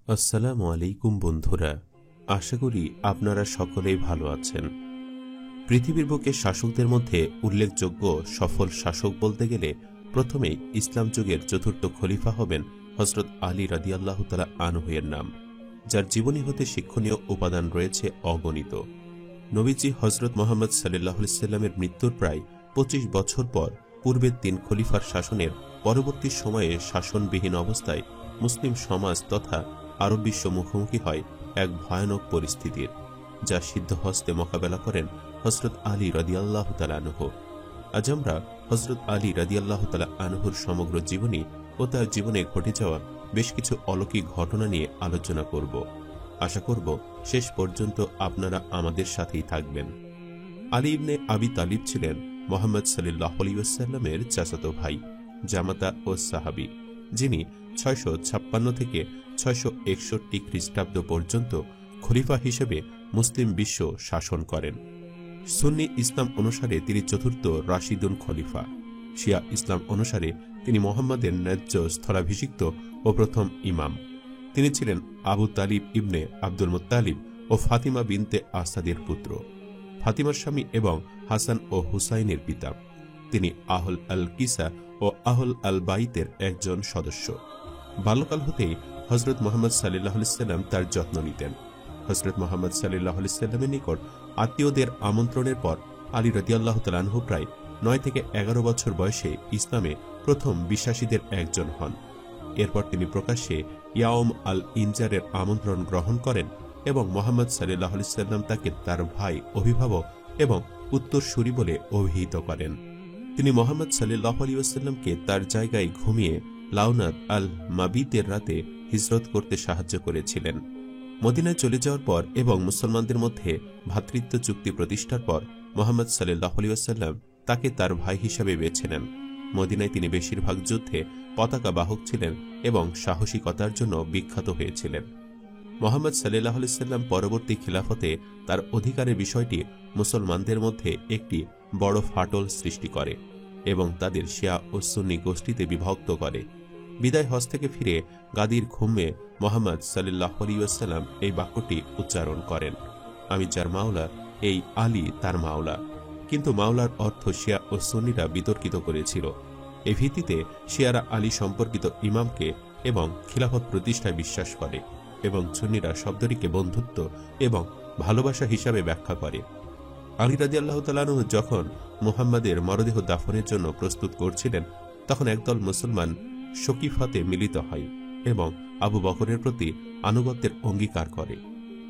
আসসালামু আলাইকুম বন্ধুরা, আশা করি আপনারা সকলেই ভালো আছেন। পৃথিবীর বুকে শাসকদের মধ্যে উল্লেখযোগ্য সফল শাসক বলতে গেলে প্রথমেই ইসলাম যুগের চতুর্থ খলিফা হবেন হযরত আলী রাদিয়াল্লাহু তাআলা আনহু এর নাম, যার জীবনী হতে শিক্ষণীয় উপাদান রয়েছে অগণিত। নবীজি হযরত মুহাম্মদ সাল্লাল্লাহু আলাইহি সাল্লামের মৃত্যুর প্রায় ২৫ বছর পর পূর্বের ৩ খলিফার শাসনের পরবর্তী সময়ে শাসনবিহীন অবস্থায় মুসলিম সমাজ তথা আরব বিশ্ব মুখোমুখি হয় এক ভয়ানক পরিস্থিতির, যা সিদ্ধহস্তে মোকাবেলা করেন হযরত আলী রাদিয়াল্লাহু তাআলা আনহু। আজ আমরা হযরত আলী রাদিয়াল্লাহু তাআলা আনহুর সমগ্র জীবনী ও তার জীবনে ঘটে যাওয়া বেশ কিছু অলৌকিক ঘটনা নিয়ে আলোচনা করব। আশা করব শেষ পর্যন্ত আপনারা আমাদের সাথেই থাকবেন। আলী ইবনে আবি তালিব ছিলেন মুহাম্মদ সাল্লাল্লাহু আলাইহি ওয়াসাল্লামের চাচাতো ভাই, জামাতা ও সাহাবী, যিনি ৬৫৬ থেকে ৬৬১ খ্রিস্টাব্দ পর্যন্ত খলিফা হিসেবে মুসলিম বিশ্ব শাসন করেন। সুন্নি ইসলাম অনুসারে তিনি চতুর্থ রাশিদুন খলিফা। শিয়া ইসলাম অনুসারে তিনি মুহাম্মাদের ন্যায্য স্থলাভিষিক্ত ও প্রথম ইমাম। তিনি ছিলেন আবু তালিব ইবনে আব্দুল মুত্তালিব ও ফাতিমা বিনতে আসাদের পুত্র, ফাতিমার স্বামী এবং হাসান ও হুসাইনের পিতা। তিনি আহল আল কিসা ও আহল আল বাইতের একজন সদস্য। বাল্যকাল হতেই হযরত মুহাম্মদ সাল্লাল্লাহু আলাইহি সাল্লাম তার যত্ন নিতেন। হযরত মুহাম্মদ সাল্লাল্লাহু আলাইহি সাল্লামের নিকট আত্মীয়দের আমন্ত্রণের পর আলী রাদিয়াল্লাহু তাআলা আনহু প্রায় ৯ থেকে ১১ বছর বয়সে ইসলামে প্রথম বিশ্বাসীদের একজন হন। এরপর তিনি প্রকাশ্যে ইয়াউম আল ইনজারের আমন্ত্রণ গ্রহণ করেন এবং মুহাম্মদ সাল্লাল্লাহু আলাইহি সাল্লাম তাকে তার ভাই, অভিভাবক এবং উত্তরসূরি বলে অভিহিত করেন। তিনি মুহাম্মদ সাল্লাল্লাহু আলাইহি ওয়াসাল্লামকে তার জায়গায় ঘুমিয়ে লাউনাত আল মাবিতের রাতে হিজরত করতে সাহায্য করেছিলেন। মদিনায় চলে যাওয়ার পর এবং মুসলমানদের মধ্যে ভ্রাতৃত্ব চুক্তি প্রতিষ্ঠার পর মুহাম্মদ সাল্লাল্লাহু আলাইহি ওয়াসাল্লাম তাকে তার ভাই হিসাবে বেছে নেন। মদিনায় তিনি বেশিরভাগ যুদ্ধে পতাকা বাহক ছিলেন এবং সাহসিকতার জন্য বিখ্যাত হয়েছিলেন। মুহাম্মদ সাল্লাল্লাহু আলাইহি ওয়াসাল্লাম পরবর্তী খিলাফতে তার অধিকারের বিষয়টি মুসলমানদের মধ্যে একটি বড় ফাটল সৃষ্টি করে এবং তাদের শিয়া ও সুন্নি গোষ্ঠীতে বিভক্ত করে। বিদায় হজ থেকে ফিরে গাদির খুম্মে মুহাম্মদ সাল্লাল্লাহু আলাইহি ওয়াসাল্লাম এই বাক্যটি উচ্চারণ করেন, আমি যার মাওলা, এই আলী তার মাওলা। কিন্তু মাওলার অর্থ শিয়া ও সুন্নিরা বিতর্কিত করেছিল। এই ভিত্তিতে শিয়ারা আলী সম্পর্কিত ইমামকে এবং খিলাফত প্রতিষ্ঠায় বিশ্বাস করে এবং সুন্নিরা শব্দটিকে বন্ধুত্ব এবং ভালোবাসা হিসাবে ব্যাখ্যা করে। আলী রাদিয়াল্লাহু তাআলা আনহু যখন মুহাম্মাদের মরদেহ দাফনের জন্য প্রস্তুত করছিলেন, তখন একদল মুসলমান শকিফাতে মিলিত হয় এবং আবু বকরের প্রতি আনুগত্যের অঙ্গীকার করে।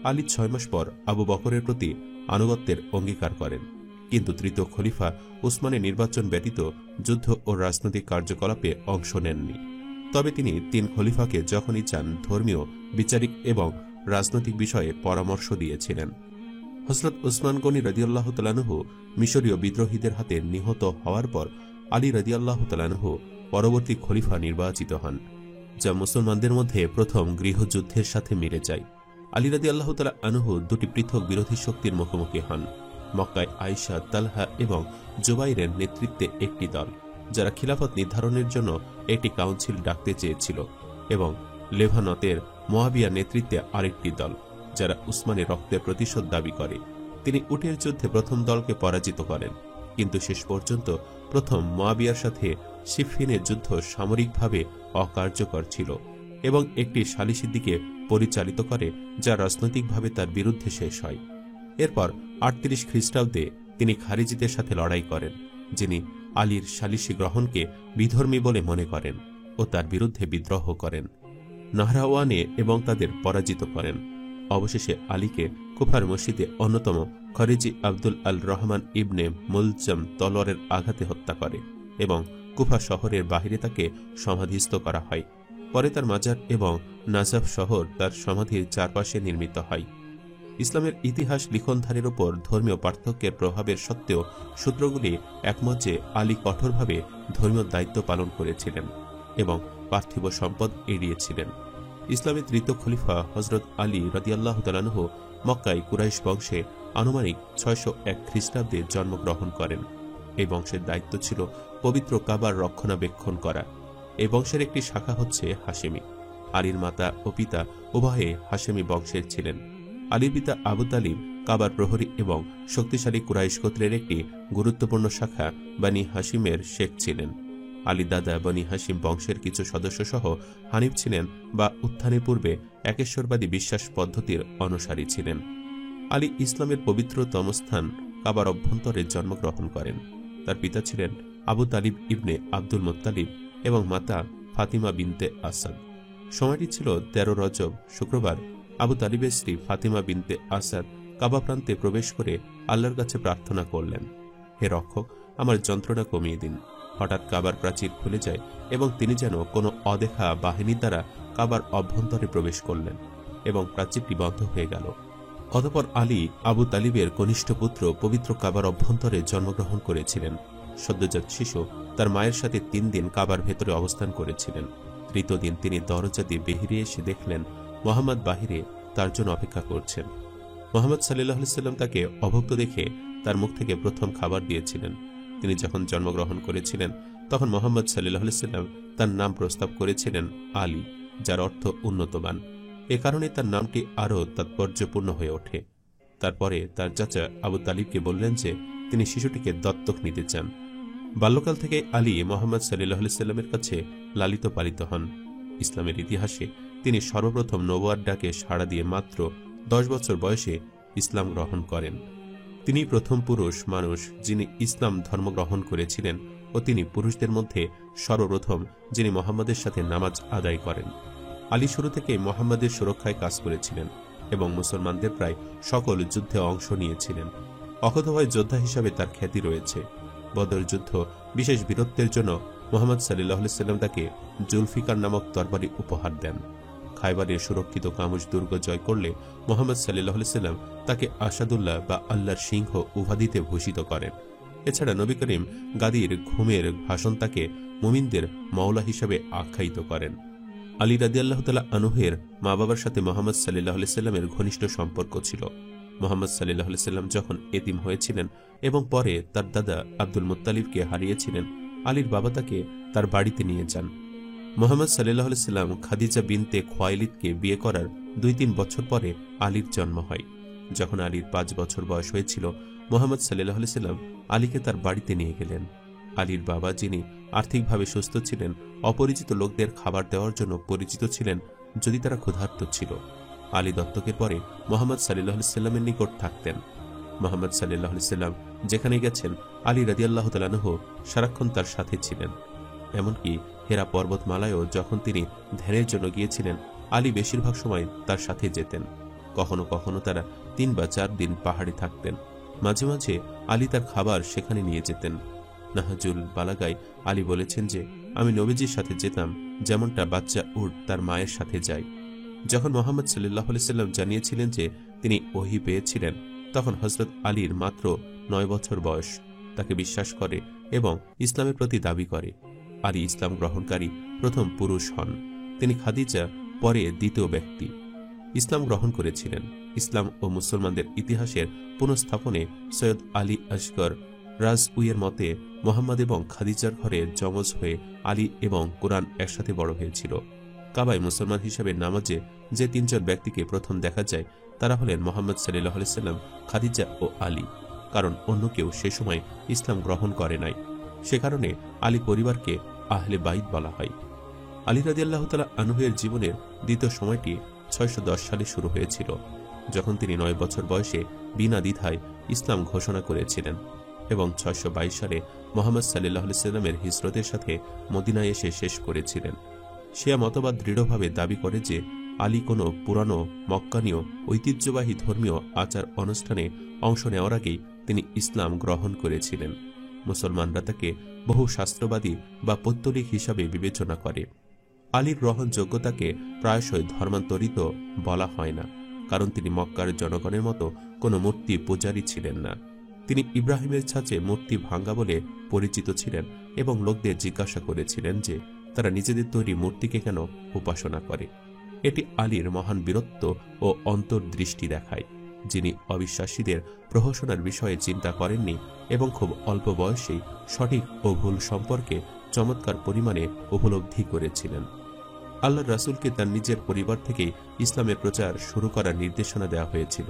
আলী ৬ মাস পর আবু বকরের প্রতি আনুগত্যের অঙ্গীকার করেন, কিন্তু তৃতীয় খলিফা উসমানের নির্বাচন ব্যতীত যুদ্ধ ও রাজনৈতিক কার্যকলাপে অংশ নেননি। তবে তিনি ৩ খলিফাকে যখনই চান ধর্মীয়, বিচারিক এবং রাজনৈতিক বিষয়ে পরামর্শ দিয়েছিলেন। হযরত উসমান গনি রাদিয়াল্লাহু তাআলা আনহু মিশরীয় বিদ্রোহীদের হাতে নিহত হওয়ার পর আলী রাদিয়াল্লাহু তাআলা আনহু পরবর্তী খলিফা নির্বাচিত হন, যা মুসলমানদের মধ্যে প্রথম গৃহযুদ্ধের সাথে মিলে যায়। আলী রাদিয়াল্লাহু তাআলা আনহু ২টি পৃথক বিরোধী শক্তির মুখোমুখি হন। মক্কায় আয়েশা, তালহা এবং জুবাইরের নেতৃত্বে একটি দল, যারা খিলাফত নির্ধারণের জন্য একটি কাউন্সিল ডাকতে চেয়েছিল, এবং লেভানতের মুয়াবিয়া নেতৃত্বে আরেকটি দল, যারা উসমানের রক্তের প্রতিশোধ দাবি করে। তিনি উটের যুদ্ধে প্রথম দলকে পরাজিত করেন, কিন্তু শেষ পর্যন্ত প্রথম মুয়াবিয়ার সাথে সিফফিনের যুদ্ধ সামরিকভাবে অকার্যকর ছিল এবং একটি সালিসির দিকে পরিচালিত করে, যা রাজনৈতিকভাবে তার বিরুদ্ধে শেষ হয়। এরপর ৩৮ খ্রিস্টাব্দে তিনি খারিজিদের সাথে লড়াই করেন, যিনি আলীর সালিসি গ্রহণকে বিধর্মী বলে মনে করেন ও তার বিরুদ্ধে বিদ্রোহ করেন। নাহরাওয়ানে এবং তাদের পরাজিত করেন। অবশেষে আলীকে কুফার মসজিদে অন্যতম খরিজি আব্দুল আল রহমান ইবনে মুলজাম তলোয়ারের আঘাতে হত্যা করে এবং কুফা শহরের বাহিরে তাকে সমাধিস্থ করা হয়। পরে তার মাজার এবং নাজাফ শহর তার সমাধির চারপাশে নির্মিত হয়। ইসলামের ইতিহাস লিখনধারের উপর ধর্মীয় পার্থক্যের প্রভাবের সত্ত্বেও সূত্রগুলি একমত যে আলী কঠোরভাবে ধর্মীয় দায়িত্ব পালন করেছিলেন এবং পার্থিব সম্পদ এড়িয়েছিলেন। ইসলামের তৃতীয় খলিফা হযরত আলী রাদিয়াল্লাহু তাআলা আনহু মক্কায় কুরাইশ বংশে আনুমানিক ৬০১ খ্রিস্টাব্দে জন্মগ্রহণ করেন। এই বংশের দায়িত্ব ছিল পবিত্র কাবার রক্ষণাবেক্ষণ করা। এই বংশের একটি শাখা হচ্ছে হাশেমি। আলীর মাতা ও পিতা উভয়ে হাশেমি বংশের ছিলেন। আলীর পিতা আবু তালিব কাবার প্রহরী এবং শক্তিশালী কুরাইশ গোত্রের একটি গুরুত্বপূর্ণ শাখা বানি হাশিমের শেখ ছিলেন। আলী দাদা বনি হাশিম বংশের কিছু সদস্য সহ হানিফ ছিলেন বা উত্থানের পূর্বে একেশ্বরবাদী বিশ্বাস পদ্ধতির অনুসারী ছিলেন। আলী ইসলামের পবিত্রতম স্থান কাবার অভ্যন্তরে জন্মগ্রহণ করেন। তার পিতা ছিলেন আবু তালিব ইবনে আব্দুল মুত্তালিব এবং মাতা ফাতিমা বিনতে আসাদ। সময়টি ছিল 13 রজব শুক্রবার। আবু তালিবের স্ত্রী ফাতিমা বিনতে আসাদ কাবা প্রান্তে প্রবেশ করে আল্লাহর কাছে প্রার্থনা করলেন, হে রক্ষক, আমার যন্ত্রণা কমিয়ে দিন। হঠাৎ কাবার প্রাচীর খুলে যায় এবং তিনি যেন কোনো অদেখা বাহিনী দ্বারা কাবার অভ্যন্তরে প্রবেশ করলেন এবং প্রাচীরটি বন্ধ হয়ে গেল। অতঃপর আলী আবু তালিবের কনিষ্ঠ পুত্র পবিত্র কাবার অভ্যন্তরে জন্মগ্রহণ করেছিলেন। সদ্যজাত শিশু তার মায়ের সাথে 3 দিন কাবার ভেতরে অবস্থান করেছিলেন। তৃতীয় দিন তিনি দরজা দিয়ে বেরিয়ে এসে দেখলেন মোহাম্মদ বাহিরে তার জন্য অপেক্ষা করছেন। মোহাম্মদ সাল্লাল্লাহু আলাইহি সাল্লাম তাকে অভুক্ত দেখে তার মুখ থেকে প্রথম খাবার দিয়েছিলেন। তিনি যখন জন্মগ্রহণ করেছিলেন তখন মোহাম্মদ সাল্লাল্লাহু আলাইহি সাল্লাম তার নাম প্রস্তাব করেছিলেন আলী, যার অর্থ উন্নতমান। এ কারণে তার নামটি আরও তাৎপর্যপূর্ণ হয়ে ওঠে। তারপরে তার চাচা আবু তালিবকে বললেন যে তিনি শিশুটিকে দত্তক নিতে চান। বাল্যকাল থেকে আলী মোহাম্মদ সাল্লাল্লাহু আলাইহি সাল্লামের কাছে লালিত পালিত হন। ইসলামের ইতিহাসে তিনি সর্বপ্রথম নবুয়ার ডাকে সাড়া দিয়ে মাত্র 10 বছর বয়সে ইসলাম গ্রহণ করেন। তিনি প্রথম পুরুষ মানুষ যিনি ইসলাম ধর্ম গ্রহণ করেছিলেন ও তিনি পুরুষদের মধ্যে সর্বপ্রথম যিনি মোহাম্মদের সাথে নামাজ আদায় করেন। আলী শুরু থেকে মোহাম্মদের সুরক্ষায় কাজ করেছিলেন এবং মুসলমানদের প্রায় সকল যুদ্ধে অংশ নিয়েছিলেন। অকুতোভয় যোদ্ধা হিসাবে তার খ্যাতি রয়েছে। বদর যুদ্ধ বিশেষ বীরত্বের জন্য মোহাম্মদ সাল্লাল্লাহু আলাইহি সাল্লাম তাকে জুলফিকার নামক তরবারি উপহার দেন। খায়বারের সুরক্ষিত কামুজ দুর্গ জয় করলে মোহাম্মদ সাল্লাল্লাহু আলাইহি সাল্লাম তাকে আসাদুল্লাহ বা আল্লাহর সিংহ উপাধিতে ভূষিত করেন। এছাড়া নবী করিম গাদির ঘুমের ভাষণ তাকে মুমিনদের মাওলা হিসাবে আখ্যায়িত করেন। আলী রাদিয়াল্লাহু তাআলা আনহুর মা বাবার সাথে মোহাম্মদ সাল্লাল্লাহু আলাইহি সাল্লামের ঘনিষ্ঠ সম্পর্ক ছিল। মোহাম্মদ সাল্লাল্লাহু আলাইহি সাল্লাম যখন এতিম হয়েছিলেন এবং পরে তার দাদা আব্দুল মুত্তালিবকে হারিয়েছিলেন, আলীর বাবা তাকে তার বাড়িতে নিয়ে যান। মোহাম্মদ সাল্লাল্লাহু আলাইহি সাল্লাম খাদিজা বিনতে খুয়াইলিদকে বিয়ে করার 2-3 বছর পরে আলীর জন্ম হয়। যখন আলীর 5 বছর বয়স হয়েছিল, মোহাম্মদ সাল্লাল্লাহু আলাইহি সাল্লাম আলীকে তার বাড়িতে নিয়ে গেলেন। আলীর বাবা, যিনি আর্থিকভাবে সুস্থ ছিলেন, অপরিচিত লোকদের খাবার দেওয়ার জন্য পরিচিত ছিলেন যদি তারা ক্ষুধার্ত ছিল। আলী দত্তকের পরে মোহাম্মদ সাল্লাল্লাহু আলাইহি সাল্লামের নিকট থাকতেন। মোহাম্মদ সাল্লাল্লাহু আলাইহি সাল্লাম যেখানে গেছেন, আলী রাদিয়াল্লাহু তাআলা আনহু সারাক্ষণ তার সাথে ছিলেন। এমনকি হেরা পর্বতমালায়ও যখন তিনি ধ্যানের জন্য গিয়েছিলেন, আলী বেশিরভাগ সময় তার সাথে যেতেন। কখনো কখনো তারা 3 বা 4 দিন পাহাড়ে থাকতেন। মাঝে মাঝে আলী তার খাবার সেখানে নিয়ে যেতেন। নাহাজুল বালাগায় আলী বলেছেন যে, আমি নবীজির সাথে যেতাম যেমনটা বাচ্চা উট তার মায়ের সাথে যায়। যখন মোহাম্মদ সাল্লাল্লাহু আলাইহি সাল্লাম জানিয়েছিলেন যে তিনি ওহী পেয়েছিলেন, তখন হযরত আলীর মাত্র 9 বছর বয়স। তাকে বিশ্বাস করে এবং ইসলামের প্রতি দাবি করে। আলী ইসলাম গ্রহণকারী প্রথম পুরুষ হন। তিনি খাদিজা পরে দ্বিতীয় ব্যক্তি ইসলাম গ্রহণ করেছিলেন। ইসলাম ও মুসলমানদের ইতিহাসের পুনঃস্থাপনে সৈয়দ আলী আসগর রাজউইয়ের মতে মোহাম্মদ এবং খাদিজার ঘরে যমজ হয়ে আলী এবং কোরআন একসাথে বড় হয়েছিল। কাবায় মুসলমান হিসেবে নামাজে যে 3 জন ব্যক্তিকে প্রথম দেখা যায়, তারা হলেন মোহাম্মদ সাল্লাল্লাহু আলাইহি সাল্লাম, খাদিজা ও আলী, কারণ অন্য কেউ সে সময় ইসলাম গ্রহণ করে নাই। সে কারণে আলী পরিবারকে আহলে বাইত বলা হয়। আলী রাদিয়াল্লাহু তাআলা আনহুর জীবনের দ্বিতীয় সময়টি 610 সালে শুরু হয়েছিল, যখন তিনি 9 বছর বয়সে বিনা দ্বিধায় ইসলাম ঘোষণা করেছিলেন এবং 622 সালে মোহাম্মদ সাল্লাল্লাহু আলাইহি সাল্লামের হিজরতের সাথে মদিনায় এসে শেষ করেছিলেন। শিয়া মতবাদ দৃঢ়ভাবে দাবি করে যে আলী কোনো পুরানো মক্কানীয় ঐতিহ্যবাহী ধর্মীয় আচার অনুষ্ঠানে অংশ নেওয়ার আগেই তিনি ইসলাম গ্রহণ করেছিলেন। মুসলমানরা তাকে বহু শাস্ত্রবাদী বা পৌত্তলিক হিসাবে বিবেচনা করে। আলীর গ্রহণযোগ্যতাকে প্রায়শই ধর্মান্তরিত বলা হয় না, কারণ তিনি মক্কার জনগণের মতো কোনো মূর্তি পূজারী ছিলেন না। তিনি ইব্রাহিমের ছাঁচে মূর্তি ভাঙ্গা বলে পরিচিত ছিলেন এবং লোকদের জিজ্ঞাসা করেছিলেন যে তারা নিজেদের তৈরি মূর্তিকে কেন উপাসনা করে। এটি আলীর মহান বীরত্ব ও অন্তর্দৃষ্টি দেখায়, যিনি অবিশ্বাসীদের প্রহসনের বিষয়ে চিন্তা করেননি এবং খুব অল্প বয়সেই সঠিক ও ভুল সম্পর্কে চমৎকার পরিমাণে উপলব্ধি করেছিলেন। আল্লাহর রাসূলকে তার নিজের পরিবার থেকে ইসলামের প্রচার শুরু করার নির্দেশনা দেওয়া হয়েছিল।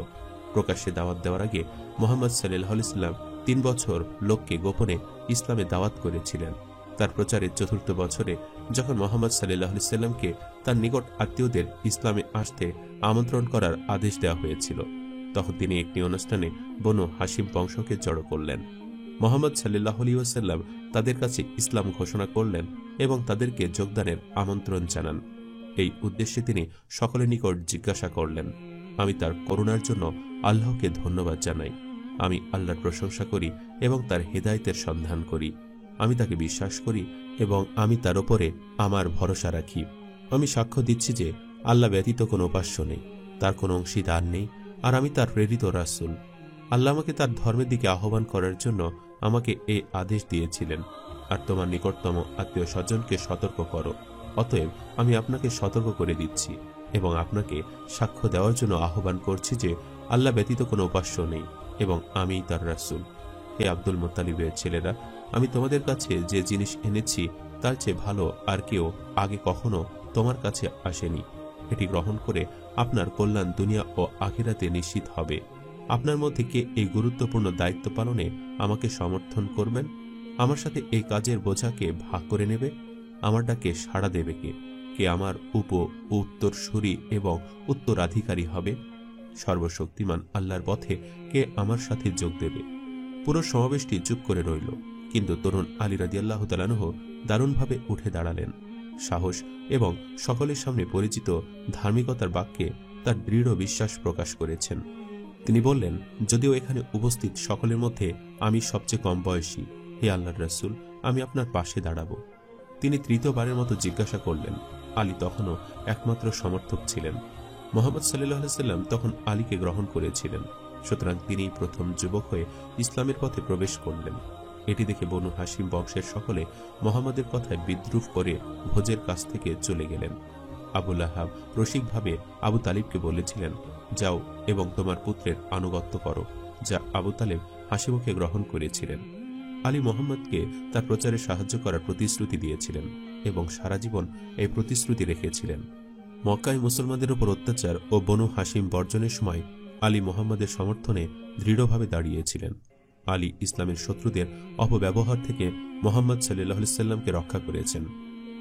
প্রকাশ্যে দাওয়াত দেওয়ার আগে মুহাম্মদ সাল্লাল্লাহু আলাইহি ওয়াসাল্লাম 3 বছর লোককে গোপনে ইসলামে দাওয়াত করেছিলেন। তার প্রচারের 4th বছরে যখন মুহাম্মদ সাল্লাল্লাহু আলাইহি ওয়াসাল্লামকে তার নিকট আত্মীয়দের ইসলামে আসতে আমন্ত্রণ করার আদেশ দেওয়া হয়েছিল, তখন তিনি একটি অনুষ্ঠানে বনু হাশিম বংশকে জড়ো করলেন। মুহাম্মদ সাল্লাল্লাহু আলাইহি ওয়াসাল্লাম তাদের কাছে ইসলাম ঘোষণা করলেন এবং তাদেরকে যোগদানের আমন্ত্রণ জানান। এই উদ্দেশ্যে তিনি সকলের নিকট জিজ্ঞাসা করলেন, আমি তার করুণার জন্য আল্লাহকে ধন্যবাদ জানাই। আমি আল্লাহর প্রশংসা করি এবং তার হেদায়েতের সন্ধান করি। আমি তাকে বিশ্বাস করি এবং আমি তার উপরে আমার ভরসা রাখি। আমি সাক্ষ্য দিচ্ছি যে আল্লাহ ব্যতীত কোনো উপাস্য নেই, তার কোনো অংশীদার নেই, আর আমি তার প্রেরিত রাসূল। আল্লাহ আমাকে তার ধর্মের দিকে আহ্বান করার জন্য আমাকে এই আদেশ দিয়েছিলেন, আর তোমার নিকটতম আত্মীয় স্বজনকে সতর্ক করো। অতএব আমি আপনাকে সতর্ক করে দিচ্ছি এবং আপনাকে সাক্ষ্য দেওয়ার জন্য আহ্বান করছি যে আল্লাহ ব্যতীত কোনো উপাস্য নেই এবং আমি তার রাসূল। হে আব্দুল মুত্তালিবের ছেলেরা, আমি তোমাদের কাছে যে জিনিস এনেছি তার চেয়ে ভালো আর কেউ আগে কখনো তোমার কাছে আসেনি। এটি গ্রহণ করে আপনার কল্যাণ দুনিয়া ও আখিরাতে নিশ্চিত হবে। আপনার মধ্যে কে এই গুরুত্বপূর্ণ দায়িত্ব পালনে আমাকে সমর্থন করবেন? আমার সাথে এই কাজের বোঝাকে ভাগ করে নেবে? আমার ডাকে সাড়া দেবে কে? কে আমার উত্তরসূরি এবং উত্তরাধিকারী হবে? সর্বশক্তিমান আল্লাহর পথে কে আমার সাথে যোগ দেবে? পুরো সমাবেশটি চুপ করে রইল, কিন্তু তরুণ আলী রাদিয়াল্লাহু তাআলা আনহু দারুণভাবে উঠে দাঁড়ালেন। সাহস এবং সকলের সামনে পরিচিত ধার্মিকতার বাক্যে তার দৃঢ় বিশ্বাস প্রকাশ করেছেন। তিনি বললেন, যদিও এখানে উপস্থিত সকলের মধ্যে আমি সবচেয়ে কম বয়সী, হে আল্লাহর রাসূল, আমি আপনার পাশে দাঁড়াবো। তিনি তৃতীয়বারের মতো জিজ্ঞাসা করলেন। আলী তখনও একমাত্র সমর্থক ছিলেন। মুহাম্মদ সাল্লাল্লাহু আলাইহি ওয়াসাল্লাম তখন আলীকে গ্রহণ করেছিলেন, সুতরাং তিনি প্রথম যুবক হয়ে ইসলামের পথে প্রবেশ করলেন। এটি দেখে বনু হাশিম বংশের সকলে মুহাম্মদের কথায় বিদ্রূপ করে ভোজের কাছ থেকে চলে গেলেন। আবু লাহাব রসিকভাবে আবু তালিবকে বলেছিলেন, যাও এবং তোমার পুত্রের আনুগত্য করো, যা আবু তালেব হাশিমকে গ্রহণ করেছিলেন। আলী মুহাম্মদকে তার প্রচারে সাহায্য করার প্রতিশ্রুতি দিয়েছিলেন এবং সারা জীবন এই প্রতিশ্রুতি রেখেছিলেন। মক্কায় মুসলমানদের উপর অত্যাচার ও বনু হাশিম বর্জনের সময় আলী মুহাম্মদের সমর্থনে দৃঢ়ভাবে দাঁড়িয়েছিলেন। আলী ইসলামের শত্রুদের অপব্যবহার থেকে মুহাম্মদ সাল্লাল্লাহু আলাইহি ওয়াসাল্লামকে রক্ষা করেছেন।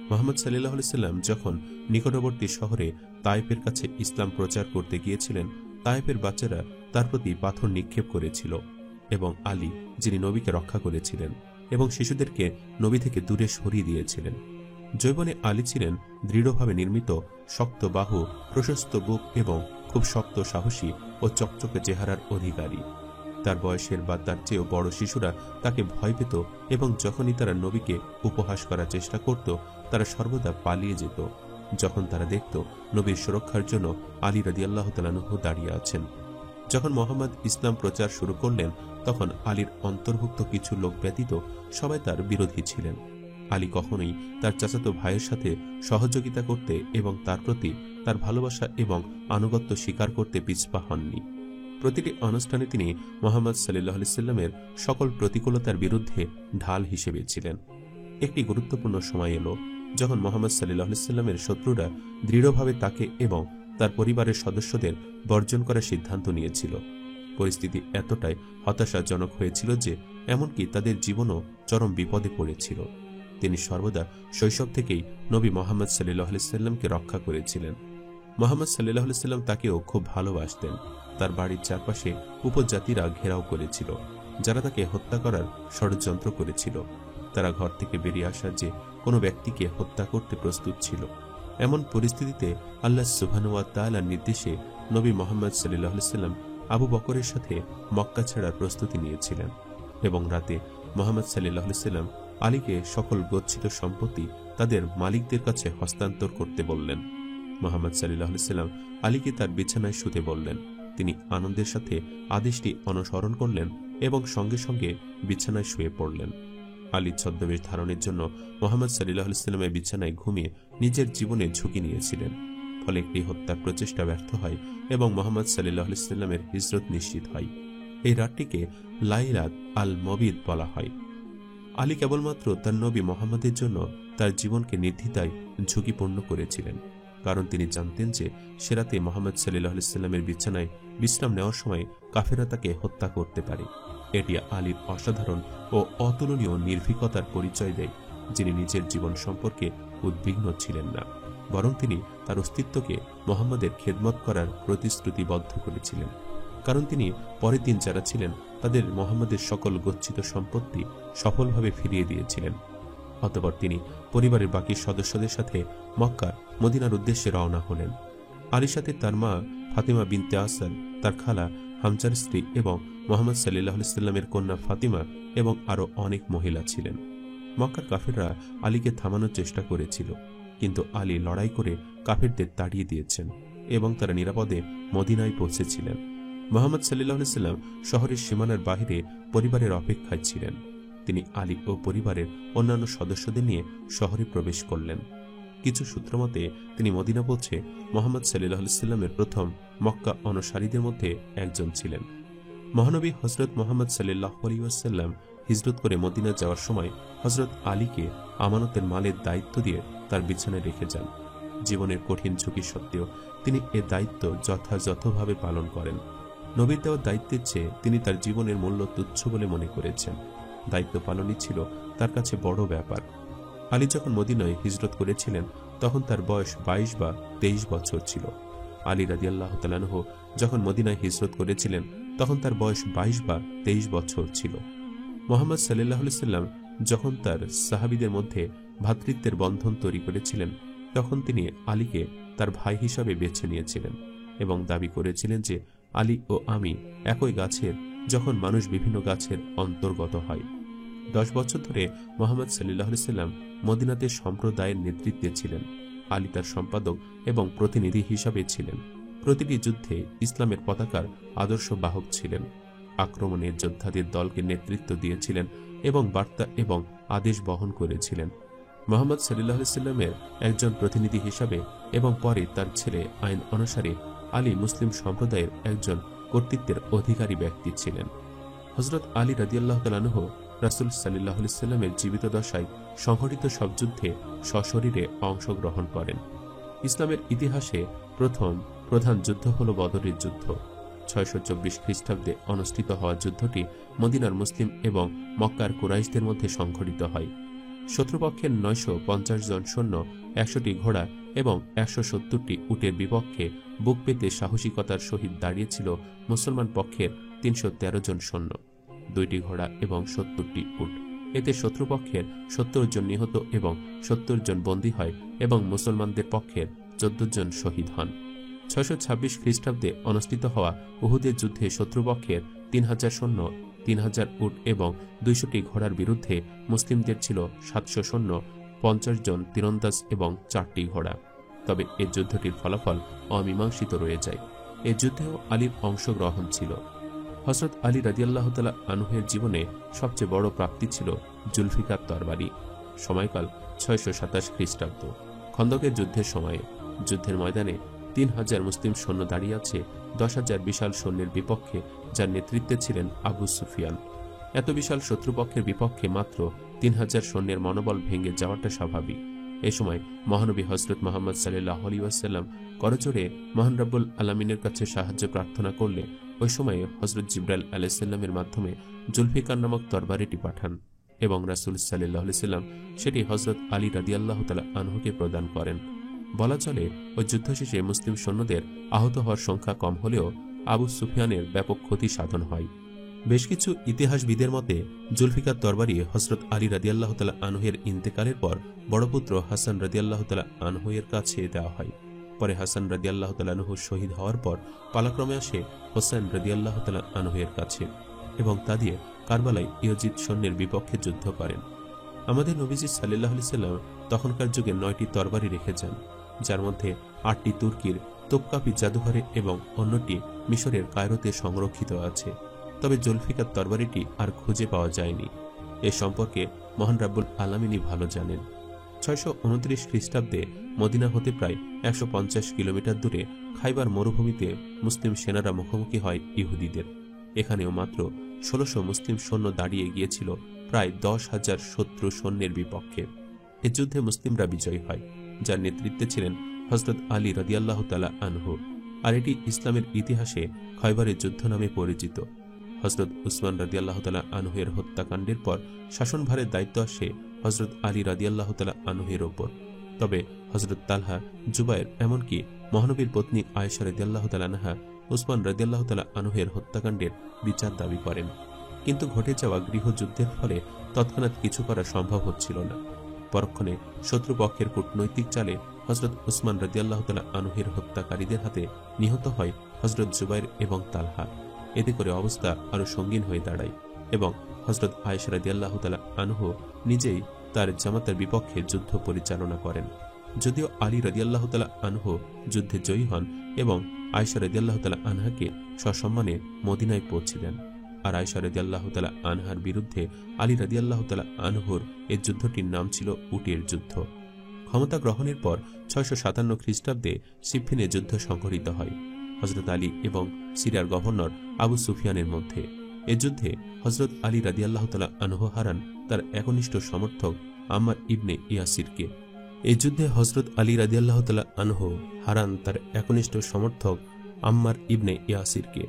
মুহাম্মদ সাল্লাল্লাহু আলাইহি ওয়াসাল্লাম যখন নিকটবর্তী শহরে তায়েফের কাছে ইসলাম প্রচার করতে গিয়েছিলেন, তায়েফের বাচ্চারা তার প্রতি পাথর নিক্ষেপ করেছিল এবং আলী, যিনি নবীকে রক্ষা করেছিলেন এবং শিশুদেরকে নবী থেকে দূরে সরিয়ে দিয়েছিলেন। যৌবনে আলী ছিলেন দৃঢ়ভাবে নির্মিত, শক্ত বাহু, প্রশস্ত বুক এবং খুব শক্ত, সাহসী ও চকচকে চেহারার অধিকারী। তার বয়সের বা তার চেয়েও বড় শিশুরা তাকে ভয় পেত এবং যখনই তারা নবীকে উপহাস করার চেষ্টা করত, তারা সর্বদা পালিয়ে যেত যখন তারা দেখত নবীর সুরক্ষার জন্য আলী রাদিয়াল্লাহু তাআলা আনহু দাঁড়িয়ে আছেন। যখন মুহাম্মদ ইসলাম প্রচার শুরু করলেন, তখন আলীর অন্তর্ভুক্ত কিছু লোক ব্যতীত সবাই তার বিরোধী ছিলেন। আলী কখনোই তার চাচাতো ভাইয়ের সাথে সহযোগিতা করতে এবং তার প্রতি তার ভালোবাসা এবং আনুগত্য স্বীকার করতে পিছপা হননি। প্রতিটি অনুষ্ঠানে তিনি মুহাম্মদ সাল্লাল্লাহু আলাইহি ওয়াসাল্লামের সকল প্রতিকূলতার বিরুদ্ধে ঢাল হিসেবে ছিলেন। একটি গুরুত্বপূর্ণ সময় এলো যখন মুহাম্মদ সাল্লাল্লাহু আলাইহি ওয়াসাল্লামের শত্রুরা দৃঢ়ভাবে তাকে এবং তার পরিবারের সদস্যদের বর্জন করার সিদ্ধান্ত নিয়েছিল। পরিস্থিতি এতটাই হতাশাজনক হয়েছিল যে এমনকি তাদের জীবনও চরম বিপদে পড়েছিল। তিনি সর্বদা শৈশব থেকেই নবী মুহাম্মদ সাল্লাল্লাহু আলাইহি ওয়াসাল্লামকে রক্ষা করেছিলেন। মুহাম্মদ সাল্লাল্লাহু আলাইহি ওয়াসাল্লাম তাকেও খুব ভালোবাসতেন। তার বাড়ির চারপাশে উপজাতিরা ঘেরাও করেছিল, যারা তাকে হত্যা করার ষড়যন্ত্র করেছিল। তারা ঘর থেকে বেরিয়ে আসার যে কোনো ব্যক্তিকে হত্যা করতে প্রস্তুত ছিল। এমন পরিস্থিতিতে আল্লাহ সুবহানাহু ওয়া তাআলার নির্দেশে নবী মুহাম্মদ সাল্লাল্লাহু আলাইহি ওয়াসাল্লাম আবু বকরের সাথে মক্কা ছাড়ার প্রস্তুতি নিয়েছিলেন এবং রাতে মুহাম্মদ সাল্লাল্লাহু আলাইহি ওয়াসাল্লাম আলীকে সকল গচ্ছিত সম্পত্তি তাদের মালিকদের কাছে হস্তান্তর করতে বললেন। মুহাম্মদ সাল্লাল্লাহু আলাইহি ওয়াসাল্লাম আলীকে তার বিছানায় শুতে বললেন। তিনি আনন্দের সাথে আদেশটি অনুসরণ করলেন এবং সঙ্গে সঙ্গে বিছানায় শুয়ে পড়লেন। আলী ছদ্মবেশ ধারণের জন্য মুহাম্মদ সাল্লাল্লাহু আলাইহি ওয়াসাল্লামের বিছানায় ঘুমিয়ে নিজের জীবনে ঝুঁকি নিয়েছিলেন। ফলে একটি হত্যার প্রচেষ্টা ব্যর্থ হয় এবং মুহাম্মদ সাল্লাল্লাহু আলাইহি ওয়াসাল্লামের হিজরত নিশ্চিত হয়। এই রাতটিকে লাইলাত আল মবিদ বলা হয়। আলী কেবলমাত্র তার নবী মুহাম্মদের জন্য তার জীবনকে নির্দ্বিধায় ঝুঁকিপূর্ণ করেছিলেন, কারণ তিনি জানতেন যে সে রাতে মুহাম্মদ সাল্লাল্লাহু আলাইহি ওয়াসাল্লামের বিছানায় বিশ্রাম নেওয়ার সময় কাফেররা তাকে হত্যা করতে পারে। এটি আলীর অসাধারণ ও অতুলনীয় নির্ভীকতার পরিচয় দেয়, যিনি নিজের জীবন সম্পর্কে উদ্বিগ্ন ছিলেন না, বরং তিনি তার অস্তিত্বকে মুহাম্মদের খেদমত করার প্রতিশ্রুতিবদ্ধ করেছিলেন। কারণ তিনি পরের দিন যারা ছিলেন তাদের মুহাম্মদের সকল গচ্ছিত সম্পত্তি সফলভাবে ফিরিয়ে দিয়েছিলেন। অতঃপর তিনি পরিবারের বাকি সদস্যদের সাথে মক্কা মদিনার উদ্দেশ্যে রওনা হলেন। আলীর সাথে তার মা ফাতিমা বিনতে আসাদ, তার খালা হামজার স্ত্রী এবং মুহাম্মদ সাল্লাল্লাহু আলাইহি ওয়াসাল্লামের কন্যা ফাতিমা এবং আরও অনেক মহিলা ছিলেন। মক্কার কাফেররা আলীকে থামানোর চেষ্টা করেছিল, কিন্তু আলী লড়াই করে কাফেরদের তাড়িয়ে দিয়েছেন এবং তারা নিরাপদে মদিনায় পৌঁছেছিলেন। মুহাম্মদ সাল্লাল্লাহু আলাইহি ওয়াসাল্লাম শহরের সীমানার বাহিরে পরিবারের অপেক্ষায় ছিলেন। তিনি আলী ও পরিবারের অন্যান্য সদস্যদের নিয়ে শহরে প্রবেশ করলেন। কিছু সূত্র মতে তিনি মদিনা পৌঁছে মুহাম্মদ সাল্লাল্লাহু আলাইহি ওয়াসাল্লামের প্রথম মক্কা অনুসারীদের মধ্যে একজন ছিলেন। মহানবী হযরত মুহাম্মদ সাল্লাল্লাহু আলাইহি ওয়াসাল্লাম হিজরত করে মদিনা যাওয়ার সময় হযরত আলীকে আমানতের মালের দায়িত্ব দিয়ে তার বিছানায় রেখে যান। জীবনের কঠিন ঝুঁকি সত্ত্বেও তিনি এ দায়িত্ব যথাযথভাবে পালন করেন। নবীর দেওয়া দায়িত্বের চেয়ে তিনি তার জীবনের মূল্য তুচ্ছ বলে মনে করেছেন। দায়িত্ব পালনই ছিল তার কাছে বড় ব্যাপার। আলী যখন মদিনায় হিজরত করেছিলেন তখন তার বয়স 22 বা 23 বছর ছিল। আলী রাদিয়াল্লাহু তাআলা আনহু যখন মদিনায় হিজরত করেছিলেন তখন তার বয়স 22 বা 23 বছর ছিল। মুহাম্মদ সাল্লাল্লাহু আলাইহি ওয়াসাল্লাম যখন তার সাহাবীদের মধ্যে ভ্রাতৃত্বের বন্ধন তৈরি করেছিলেন তখন তিনি আলীকে তার ভাই হিসাবে বেছে নিয়েছিলেন এবং দাবি করেছিলেন যে আলী ও আমি একই গাছের, যখন মানুষ বিভিন্ন গাছের অন্তর্গত হয়। 10 বছর ধরে মুহাম্মদ সাল্লাল্লাহু আলাইহি ওয়াসাল্লাম মদিনাতে সম্প্রদায়ের নেতৃত্বে ছিলেন। আলী তার সম্পাদক এবং প্রতিনিধি হিসাবে ছিলেন। প্রতিটি যুদ্ধে ইসলামের পতাকার আদর্শ বাহক ছিলেন। আক্রমণের যোদ্ধাদের দলকে নেতৃত্ব দিয়েছিলেন এবং বার্তা এবং আদেশ বহন করেছিলেন। মুহাম্মদ সাল্লাল্লাহু আলাইহি ওয়াসাল্লামের একজন প্রতিনিধি হিসাবে এবং পরে তার ছেলে আইন অনুসারে আলী মুসলিম সম্প্রদায়ের একজন কর্তৃত্বের অধিকারী ব্যক্তি ছিলেন। হযরত আলী রাদিয়াল্লাহু তাআলা আনহু রাসূল সাল্লাল্লাহু আলাইহি ওয়াসাল্লামের জীবিত দশায় সংঘটিত সব যুদ্ধে সশরীরে অংশগ্রহণ করেন। ইসলামের ইতিহাসে প্রথম প্রধান যুদ্ধ হল বদরের যুদ্ধ। 624 খ্রিস্টাব্দে অনুষ্ঠিত হওয়া যুদ্ধটি মদিনার মুসলিম এবং মক্কার কুরাইশদের মধ্যে সংঘটিত হয়। শত্রুপক্ষের 950 জন সৈন্য, 100টি ঘোড়া এবং 170টি উটের বিপক্ষে বুক পেতে সাহসিকতার সহিত দাঁড়িয়েছিল মুসলমান পক্ষের 313 জন সৈন্য, 2টি ঘোড়া এবং 70টি উট। এতে শত্রুপক্ষের 70 জন নিহত এবং 70 জন বন্দী হয় এবং মুসলমানদের পক্ষের 14 জন শহীদ হন। 626 খ্রিস্টাব্দে অনুষ্ঠিত হওয়া উহুদের যুদ্ধে শত্রুপক্ষের 3000 সৈন্য, 3000 উট এবং 200টি ঘোড়ার বিরুদ্ধে মুসলিমদের ছিল 700 সৈন্য, 50 জন তীরন্দাজ এবং 4টি ঘোড়া। তবে এ যুদ্ধটির ফলাফল অমীমাংসিত রয়ে যায়। এ যুদ্ধেও আলীর অংশগ্রহণ ছিল। হযরত আলী রাদিয়াল্লাহু তাআলা আনহুর জীবনে সবচেয়ে বড় প্রাপ্তি ছিল জুলফিকার তরবারি। সময়কাল 627 খ্রিস্টাব্দ। খন্দকের যুদ্ধের সময়ে যুদ্ধের ময়দানে 3000 মুসলিম সৈন্য দাঁড়িয়ে আছে 10,000 বিশাল সৈন্যের বিপক্ষে, যার নেতৃত্বে ছিলেন আবু সুফিয়ান। এত বিশাল শত্রুপক্ষের বিপক্ষে মাত্র 3000 সৈন্যের মনোবল ভেঙে যাওয়াটা স্বাভাবিক। এ সময় মহানবী হযরত মুহাম্মদ সাল্লাল্লাহু আলাইহি ওয়াসাল্লাম করজোড়ে মহান রব্বুল আলামিনের কাছে সাহায্য প্রার্থনা করলে ওই সময়ে হযরত জিবরাইল আলাইহিস সালামের মাধ্যমে জুলফিকার নামক তরবারিটি পাঠান এবং রাসূল সাল্লাল্লাহু আলাইহি ওয়াসাল্লাম সেটি হযরত আলী রাদিয়াল্লাহু তাআলা আনহুকে প্রদান করেন। বলা চলে ওই যুদ্ধ শেষে মুসলিম সৈন্যদের আহত হওয়ার সংখ্যা কম হলেও আবু সুফিয়ানের ব্যাপক ক্ষতি সাধন হয়। বেশ কিছু ইতিহাসবিদের মতে জুলফিকার তরবারি হযরত আলী রাদিয়াল্লাহু তাআলা আনহুর ইন্তেকালের পর বড় পুত্র হাসান রাদিয়াল্লাহু তাআলা আনহুর কাছে দেওয়া হয়। পরে হাসান রাদিয়াল্লাহু তাআলা আনহু শহীদ হওয়ার পর পালাক্রমে আসে হোসেন রাদিয়াল্লাহু তাআলা আনহুর কাছে এবং তা দিয়ে কারবালায় ইয়াজিদ সৈন্যের বিপক্ষে যুদ্ধ করেন। আমাদের নবীজি সাল্লাল্লাহু আলাইহি সাল্লাম তখনকার যুগে 9টি তরবারি রেখে যান, যার মধ্যে 8টি তুর্কির তোপকাপি জাদুঘরে এবং অন্যটি মিশরের কায়রোতে সংরক্ষিত আছে। তবে জুলফিকার তরবারিটি আর খুঁজে পাওয়া যায়নি। এ সম্পর্কে মহান রাব্বুল আলামিনই ভালো জানেন। 629 খ্রিস্টাব্দে মদিনা হতে প্রায় 150 কিলোমিটার দূরে খাইবার মরুভূমিতে মুসলিম সেনারা মুখোমুখি হয় ইহুদিদের। এখানেও মাত্র 1600 মুসলিম সৈন্য দাঁড়িয়ে গিয়েছিল প্রায় 10,000 শত্রু সৈন্যের বিপক্ষে। এ যুদ্ধে মুসলিমরা বিজয়ী হয়, যার নেতৃত্বে ছিলেন হযরত আলী রাদিয়াল্লাহু তাআলা আনহু, আর এটি ইসলামের ইতিহাসে খয়বরের যুদ্ধ নামে পরিচিত। হযরত উসমান রাদিয়াল্লাহু তাআলা আনহু-এর হত্যাকাণ্ডের পর শাসনভারের দায়িত্ব আসে হযরত আলী রাদিয়াল্লাহু তাআলা আনহু-এর ওপর। তবে হযরত তালহা, জুবায়ের, এমনকি মহানবীর পত্নী আয়েশা রাদিয়াল্লাহু তাআলা আনহা উসমান রাদিয়াল্লাহু তাআলা আনহু-এর হত্যাকাণ্ডের বিচার দাবি করেন, কিন্তু ঘটে যাওয়া গৃহযুদ্ধের ফলে তৎক্ষণাৎ কিছু করা সম্ভব হচ্ছিল না। পরক্ষণে শত্রুপক্ষের কূটনৈতিক চালে হযরত উসমান রাদিয়াল্লাহু তাআলা আনহু-এর হত্যাকারীদের হাতে নিহত হয় হযরত জুবায়ের এবং তালহা। এতে করে অবস্থা আরো সঙ্গীন হয়ে দাঁড়ায় এবং হযরত আয়েশা রাদিয়াল্লাহু তাআলা আনহু নিজেই তার জামাতার বিপক্ষে যুদ্ধ পরিচালনা করেন। যদিও আলী রাদিয়াল্লাহু তাআলা আনহু যুদ্ধে জয়ী হন এবং আয়েশা রাদিয়াল্লাহু তাআলা আনহাকে সসম্মানে মদিনায় পৌঁছে দেন, আর আয়েশা রাদিয়াল্লাহু তাআলা আনহার বিরুদ্ধে আলী রাদিয়াল্লাহু তাআলা আনহুর এই যুদ্ধটির নাম ছিল উটের যুদ্ধ। ক্ষমতা গ্রহণের পর 657 খ্রিস্টাব্দে সিফিনে যুদ্ধ সংঘটিত হয় হযরত আলী এবং সিরিয়ার গভর্নর আবু সুফিয়ানের মধ্যে। এ যুদ্ধে হযরত আলী রাদিয়াল্লাহু তাআলা আনহু হারান তার একনিষ্ঠ সমর্থক আম্মার ইবনে ইয়াসিরকে। এই যুদ্ধে হযরত আলী রাদিয়াল্লাহু তাআলা আনহু হারান তার একনিষ্ঠ সমর্থক আম্মার ইবনে ইয়াসিরকে,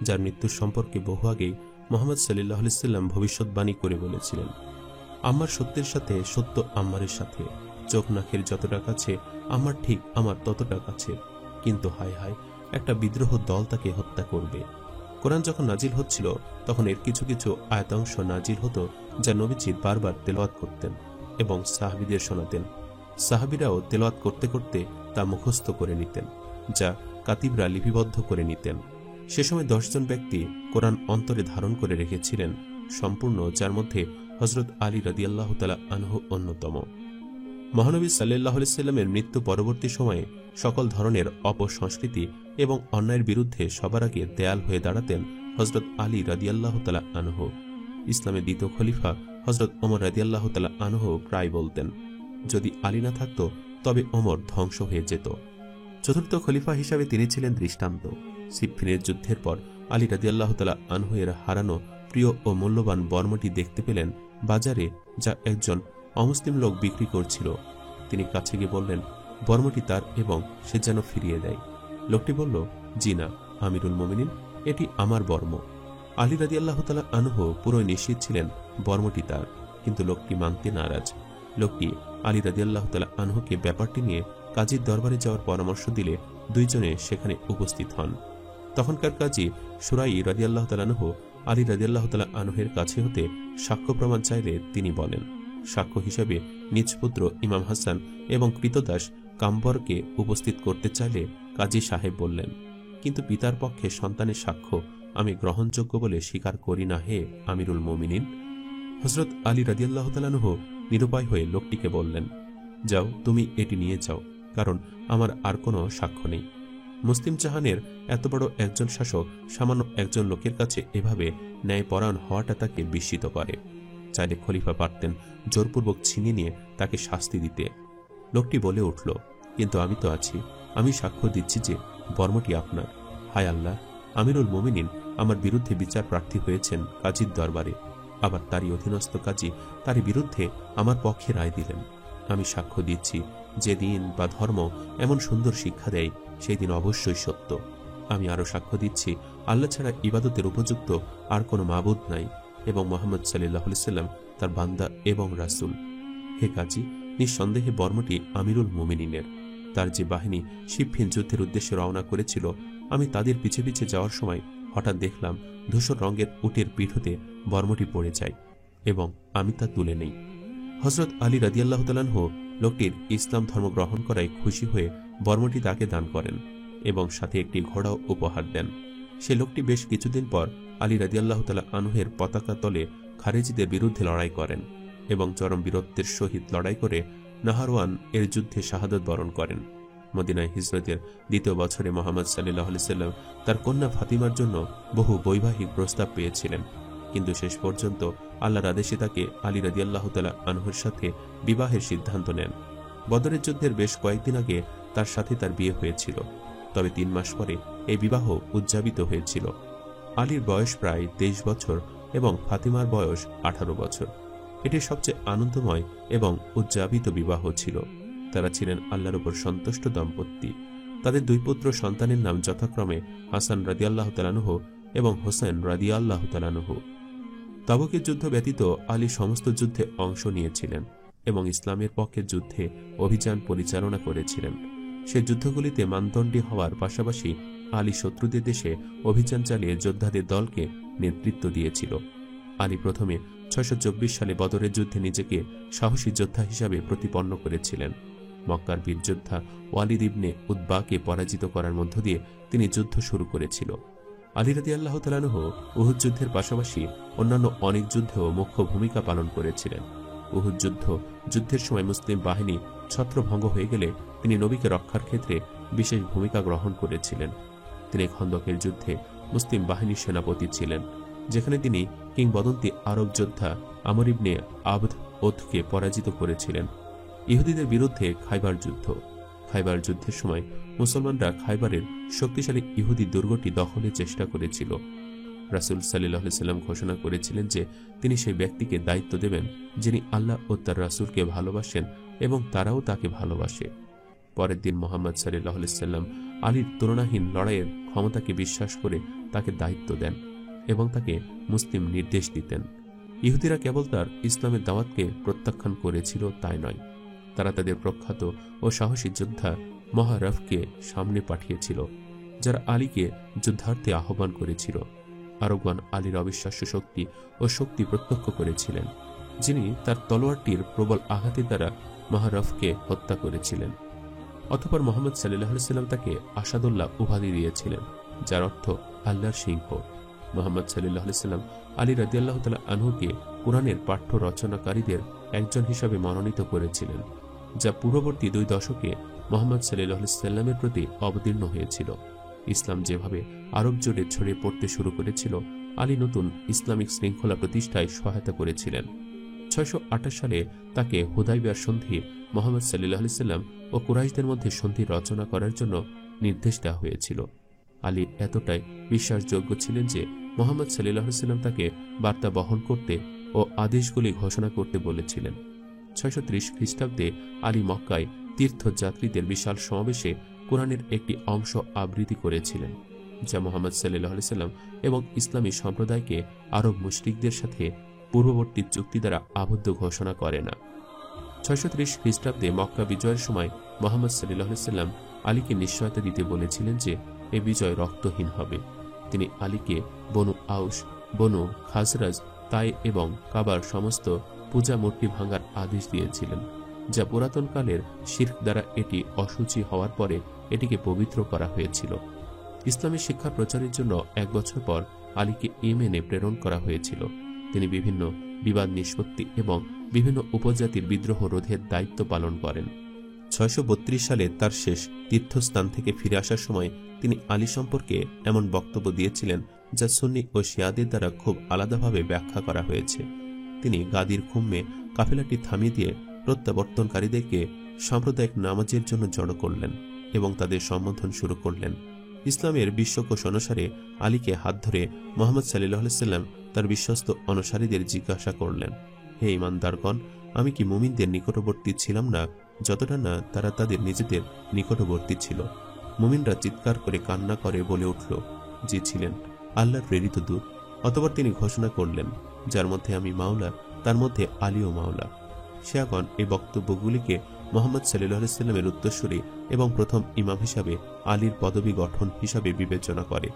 যার মৃত্যুর সম্পর্কে বহু আগেই মুহাম্মদ সাল্লাল্লাহু আলাইহি সাল্লাম ভবিষ্যৎবাণী করে বলেছিলেন, আম্মার সত্যের সাথে সত্য আম্মারের সাথে, চোখ নাকের যতটা কাছে আমার ঠিক আমার ততটা কাছে, কিন্তু হায় হায় একটা বিদ্রোহ দল তাকে হত্যা করবে। কোরআন যখন নাজিল হচ্ছিল তখন এর কিছু কিছু আয়াতাংশ নাজিল হতো যা নবীজি বারবার তেলাওয়াত করতেন এবং সাহাবীদের শোনাতেন। সাহাবীরাও তেলাওয়াত করতে করতে তা মুখস্থ করে নিতেন, যা কাতিবরা লিপিবদ্ধ করে নিতেন। সে সময় 10 জন ব্যক্তি কোরআন অন্তরে ধারণ করে রেখেছিলেন সম্পূর্ণ, যার মধ্যে হযরত আলী রাদিয়াল্লাহু তাআলা আনহু অন্যতম। মহানবী সাল্লাল্লাহু আলাইহি সাল্লামের মৃত্যু পরবর্তী সময়ে সকল ধরনের অপসংস্কৃতি এবং অন্যায়ের বিরুদ্ধে সবার আগে দেয়াল হয়ে দাঁড়াতেন হযরত আলী রাদিয়াল্লাহু তাআলা আনহু। ইসলামের দ্বিতীয় খলিফা হযরত ওমর রাদিয়াল্লাহু তাআলা আনহু প্রায় বলতেন, যদি আলী না থাকত তবে ওমর ধ্বংস হয়ে যেত। চতুর্থ খলিফা হিসাবে তিনি ছিলেন দৃষ্টান্ত। সিফিনের যুদ্ধের পর আলী রাদিয়াল্লাহু তাআলা আনহু এর হারানো প্রিয় ও মূল্যবান বর্মটি দেখতে পেলেন বাজারে, যা একজন অমুসলিম লোক বিক্রি করছিল। তিনি কাছে গিয়ে বললেন বর্মটি তার এবং সে যেন ফিরিয়ে দেয়। লোকটি বলল, জি না আমিরুল মুমিনিন, এটি আমার বর্ম। আলী রাদিয়াল্লাহু তাআলা আনহু পুরো নিশ্চিত ছিলেন বর্মটি তার, কিন্তু লোকটি মানতে নারাজ। লোকটি আলী রাদিয়াল্লাহু তাআলা আনহুকে ব্যাপারটি নিয়ে কাজীর দরবারে যাওয়ার পরামর্শ দিলে দুইজনে সেখানে উপস্থিত হন। তখনকার কাজী সুরাই রাদিয়াল্লাহু তাআলা আনহু আলী রাদিয়াল্লাহু তাআলা আনহুর কাছে হতে সাক্ষ্য প্রমাণ চাইলে তিনি বলেন, সাক্ষ্য হিসেবে নিজ পুত্র ইমাম হাসান এবং কৃতদাস কাম্বরকে উপস্থিত করতে চাইলে কাজী সাহেব বললেন, কিন্তু পিতার পক্ষে সন্তানের সাক্ষ্য আমি গ্রহণযোগ্য বলে স্বীকার করি না হে আমিরুল মুমিনিন। হযরত আলী রাদিয়াল্লাহু তাআলা আনহু নিরুপায় হয়ে লোকটিকে বললেন, যাও তুমি এটি নিয়ে যাও, কারণ আমার আর কোনো সাক্ষ্য নেই। মুসলিম জাহানের এত বড় একজন শাসক সামান্য একজন লোকের কাছে এভাবে ন্যায়পরায়ণ হওয়াটা তাকে বিস্মিত করে। চাইলে খলিফা পারতেন জোরপূর্বক ছিনিয়ে নিয়ে তাকে শাস্তি দিতে। লোকটি বলে উঠল, কিন্তু আমি তো আছি, আমি সাক্ষ্য দিচ্ছি যে বর্মটি আপনার। হায় আল্লাহ, আমিরুল মুমিনিন আমার বিরুদ্ধে বিচার প্রার্থী হয়েছেন কাজীর দরবারে, আবার তারই অধীনস্থ কাজী তারই বিরুদ্ধে আমার পক্ষে রায় দিলেন। আমি সাক্ষ্য দিচ্ছি যে দিন বা ধর্ম এমন সুন্দর শিক্ষা দেয় সেই দিন অবশ্যই সত্য। আমি আরো সাক্ষ্য দিচ্ছি আল্লাহ ছাড়া ইবাদতের উপযুক্ত আর কোনো মাবুদ নাই এবং মুহাম্মদ সাল্লাল্লাহু আলাইহি সাল্লাম তার বান্দা এবং রাসূল। হে কাজী, নিঃসন্দেহে বর্মটি আমিরুল মুমিনিনের। তার যে বাহিনী সিফিন যুদ্ধের উদ্দেশ্যে রওনা করেছিল, আমি তাদের পিছে পিছে যাওয়ার সময় হঠাৎ দেখলাম ধূসর রঙের উটের পিঠতে বর্মটি পড়ে যায় এবং আমি তা তুলে নেই। হযরত আলী রাদিয়াল্লাহু তাআলা আনহু লোকটির ইসলাম ধর্ম গ্রহণ করায় খুশি হয়ে বর্মটি তাকে দান করেন এবং সাথে একটি ঘোড়াও উপহার দেন। সে লোকটি বেশ কিছুদিন পর আলী রাদিয়াল্লাহু তাআলা আনহুর পতাকা তলে খারেজিদের বিরুদ্ধে লড়াই করেন এবং চরম বীরত্বের সহিত লড়াই করে নাহারওয়ান এর যুদ্ধে শাহাদত বরণ করেন। মদিনায় হিজরতের দ্বিতীয় বছরে মুহাম্মদ সাল্লাল্লাহু আলাইহি সাল্লাম তার কন্যা ফাতিমার জন্য বহু বৈবাহিক প্রস্তাব পেয়েছিলেন, কিন্তু শেষ পর্যন্ত আল্লাহর আদেশে তাকে আলী রাদিয়াল্লাহু তাআলা আনহুর সাথে বিবাহের সিদ্ধান্ত নেন। বদরের যুদ্ধের বেশ কয়েকদিন আগে তার সাথে তার বিয়ে হয়েছিল, তবে 3 মাস পরে এই বিবাহ উদযাপিত হয়েছিল। আলীর বয়স প্রায় 23 বছর এবং ফাতিমার বয়স 18 বছর। এটি সবচেয়ে আনন্দময় এবং উদযাপিত বিবাহ ছিল। তারা ছিলেন আল্লাহর উপর সন্তুষ্ট দম্পতি। তাদের দুই পুত্র সন্তানের নাম যথাক্রমে হাসান রাদিয়াল্লাহু তাআলা আনহু এবং হোসেন রাদিয়াল্লাহু তাআলা আনহু। তাবুকের যুদ্ধ ব্যতীত আলী সমস্ত যুদ্ধে অংশ নিয়েছিলেন এবং ইসলামের পক্ষে যুদ্ধে অভিযান পরিচালনা করেছিলেন। সে যুদ্ধগুলিতে মানদণ্ডী হওয়ার পাশাপাশি আলী শত্রুদের দেশে অভিযান চালিয়ে যোদ্ধাদের দলকে নেতৃত্ব দিয়েছিল। আলী প্রথমে 624 সালে বদরের যুদ্ধে নিজেকে সাহসী যোদ্ধা হিসাবে প্রতিপন্ন করেছিলেন। মক্কার বীর যোদ্ধা ওয়ালিদ ইবনে উতবাকে পরাজিত করার মধ্য দিয়ে তিনি যুদ্ধ শুরু করেছিল। আলী রাদিয়াল্লাহু তাআলা আনহু উহুদ যুদ্ধের পাশাপাশি অন্যান্য অনেক যুদ্ধেও মুখ্য ভূমিকা পালন করেছিলেন। উহুদ যুদ্ধের সময় মুসলিম বাহিনী ছত্রভঙ্গ হয়ে গেলে তিনি নবীকে রক্ষার ক্ষেত্রে বিশেষ ভূমিকা গ্রহণ করেছিলেন। তিনি খন্দকের যুদ্ধে মুসলিম বাহিনীর সেনাপতি ছিলেন, যেখানে তিনি কিংবদন্তি আরব যোদ্ধা আমর ইবনে আবদ ওথকে পরাজিত করেছিলেন। ইহুদিদের বিরুদ্ধে খাইবার যুদ্ধের সময় মুসলমানরা খাইবারের শক্তিশালী ইহুদি দুর্গটি দখলের চেষ্টা করেছিল। রাসূল সাল্লাল্লাহু আলাইহি ওয়াসাল্লাম ঘোষণা করেছিলেন যে তিনি সেই ব্যক্তিকে দায়িত্ব দেবেন যিনি আল্লাহ ও তার রাসূলকে ভালোবাসেন এবং তারাও তাকে ভালোবাসে। পরের দিন মুহাম্মদ সাল্লাল্লাহু আলাইহি ওয়াসাল্লাম আলীর তুলনাহীন লড়াইয়ের ক্ষমতাকে বিশ্বাস করে তাকে দায়িত্ব দেন এবং তাকে মুসলিম নির্দেশ দিতেন। ইহুদিরা কেবল তার ইসলামের দাওয়াতকে প্রত্যাখ্যান করেছিল তাই নয়, তারা তাদের প্রখ্যাত ও সাহসী যোদ্ধা মহারফকে সামনে পাঠিয়েছিল, যারা আলীকে যুদ্ধার্থে আহ্বান করেছিল। আরবগণ আলীর অবিশ্বাস্য শক্তি প্রত্যক্ষ করেছিলেন, যিনি তার তলোয়ারটির প্রবল আঘাতের দ্বারা মহারফকে হত্যা করেছিলেন। অতঃপর মুহাম্মদ সাল্লাল্লাহু আলাইহি ওয়াসাল্লাম তাকে আসাদুল্লাহ উপাধি দিয়েছিলেন, যার অর্থ আল্লাহর সিংহ। মুহাম্মদ সাল্লাল্লাহু আলাইহি ওয়াসাল্লাম আলী রাদিয়াল্লাহু তাআলা আনহুকে কুরআনের পাঠ্য রচনাকারীদের একজন হিসাবে মনোনীত করেছিলেন, যা পূর্ববর্তী 2 দশকে মুহাম্মদ সাল্লাল্লাহু আলাইহি ওয়াসাল্লামের প্রতি অবতীর্ণ হয়েছিল। ইসলাম যেভাবে আরব জুড়ে ছড়িয়ে পড়তে শুরু করেছিল, আলী নতুন ইসলামিক শৃঙ্খলা প্রতিষ্ঠায় সহায়তা করেছিলেন। 628 সালে তাকে হুদাইবিয়ার সন্ধি মুহাম্মদ সাল্লাল্লাহু আলাইহি ওয়াসাল্লাম ও কুরাইশদের মধ্যে সন্ধি রচনা করার জন্য নির্দেশ দেওয়া হয়েছিল। আলী এতটাই বিশ্বাসযোগ্য ছিলেন যে মুহাম্মদ সাল্লাল্লাহু আলাইহি ওয়াসাল্লাম তাকে বার্তা বহন করতে ও আদেশগুলি ঘোষণা করতে বলেছিলেন। 630 খ্রিস্টাব্দে আলী মক্কায় তীর্থযাত্রীদের বিশাল সমাবেশে কোরআনের একটি অংশ আবৃত্তি করেছিলেন, যা মুহাম্মদ সাল্লাল্লাহু আলাইহি ওয়াসাল্লাম এবং ইসলামী সম্প্রদায়কে আরব মুশরিকদের সাথে পূর্ববর্তী চুক্তি দ্বারা আবদ্ধ ঘোষণা করে না। 630 খ্রিস্টাব্দে মক্কা বিজয়ের সময় মুহাম্মদ সাল্লাল্লাহু আলাইহি ওয়াসাল্লাম আলীকে নিশ্চয়তা দিতে বলেছিলেন যে এ বিজয় রক্তহীন হবে। তিনি আলীকে বনু আউস, বনু খাজরাজ, তাই এবং কাবার সমস্ত পূজা মূর্তি ভাঙার আদেশ দিয়েছিলেন, যা পুরাতনকালের শিরক দ্বারা এটি অশুচি হওয়ার পরে এটিকে পবিত্র করা হয়েছিল। ইসলামী শিক্ষা প্রচারের জন্য 1 বছর পর আলীকে ইয়েমেনে প্রেরণ করা হয়েছিল। তিনি বিভিন্ন বিবাদ নিষ্পত্তি এবং বিভিন্ন উপজাতির বিদ্রোহ রোধের দায়িত্ব পালন করেন। 632 সালে তার শেষ তীর্থস্থান থেকে ফিরে আসার সময় তিনি আলী সম্পর্কে এমন বক্তব্য দিয়েছিলেন যা সুন্নি ও শিয়াদের দ্বারা খুব আলাদাভাবে ব্যাখ্যা করা হয়েছে। তিনি গাদির খুম্মে কাফেলাটি থামিয়ে দিয়ে প্রত্যাবর্তনকারীদেরকে সাম্প্রদায়িক নামাজের জন্য জড়ো করলেন এবং তাদের সম্বোধন শুরু করলেন। ইসলামের বিশ্বকোষ অনুসারে আলীকে হাত ধরে মুহাম্মদ সাল্লাল্লাহু আলাইহি ওয়াসাল্লাম তার বিশ্বস্ত অনুসারীদের জিজ্ঞাসা করলেন, হে ঈমানদারগণ, আমি কি মুমিনদের নিকটবর্তী ছিলাম না যতটা না তারা তাদের নিজেদের নিকটবর্তী ছিল? মুমিনরা চিৎকার করে কান্না করে বলে উঠল, যে ছিলেন আল্লাহর প্রেরিত দূত। অতঃপর তিনি ঘোষণা করলেন, যার মধ্যে আমি মাওলা, তার মধ্যে আলীও মাওলা। শিয়াগণ এই বক্তব্যগুলিকে মুহাম্মদ সাল্লাল্লাহু আলাইহি ওয়াসাল্লামের উত্তরসূরি এবং প্রথম ইমাম হিসাবে আলীর পদবী গঠন হিসাবে বিবেচনা করে।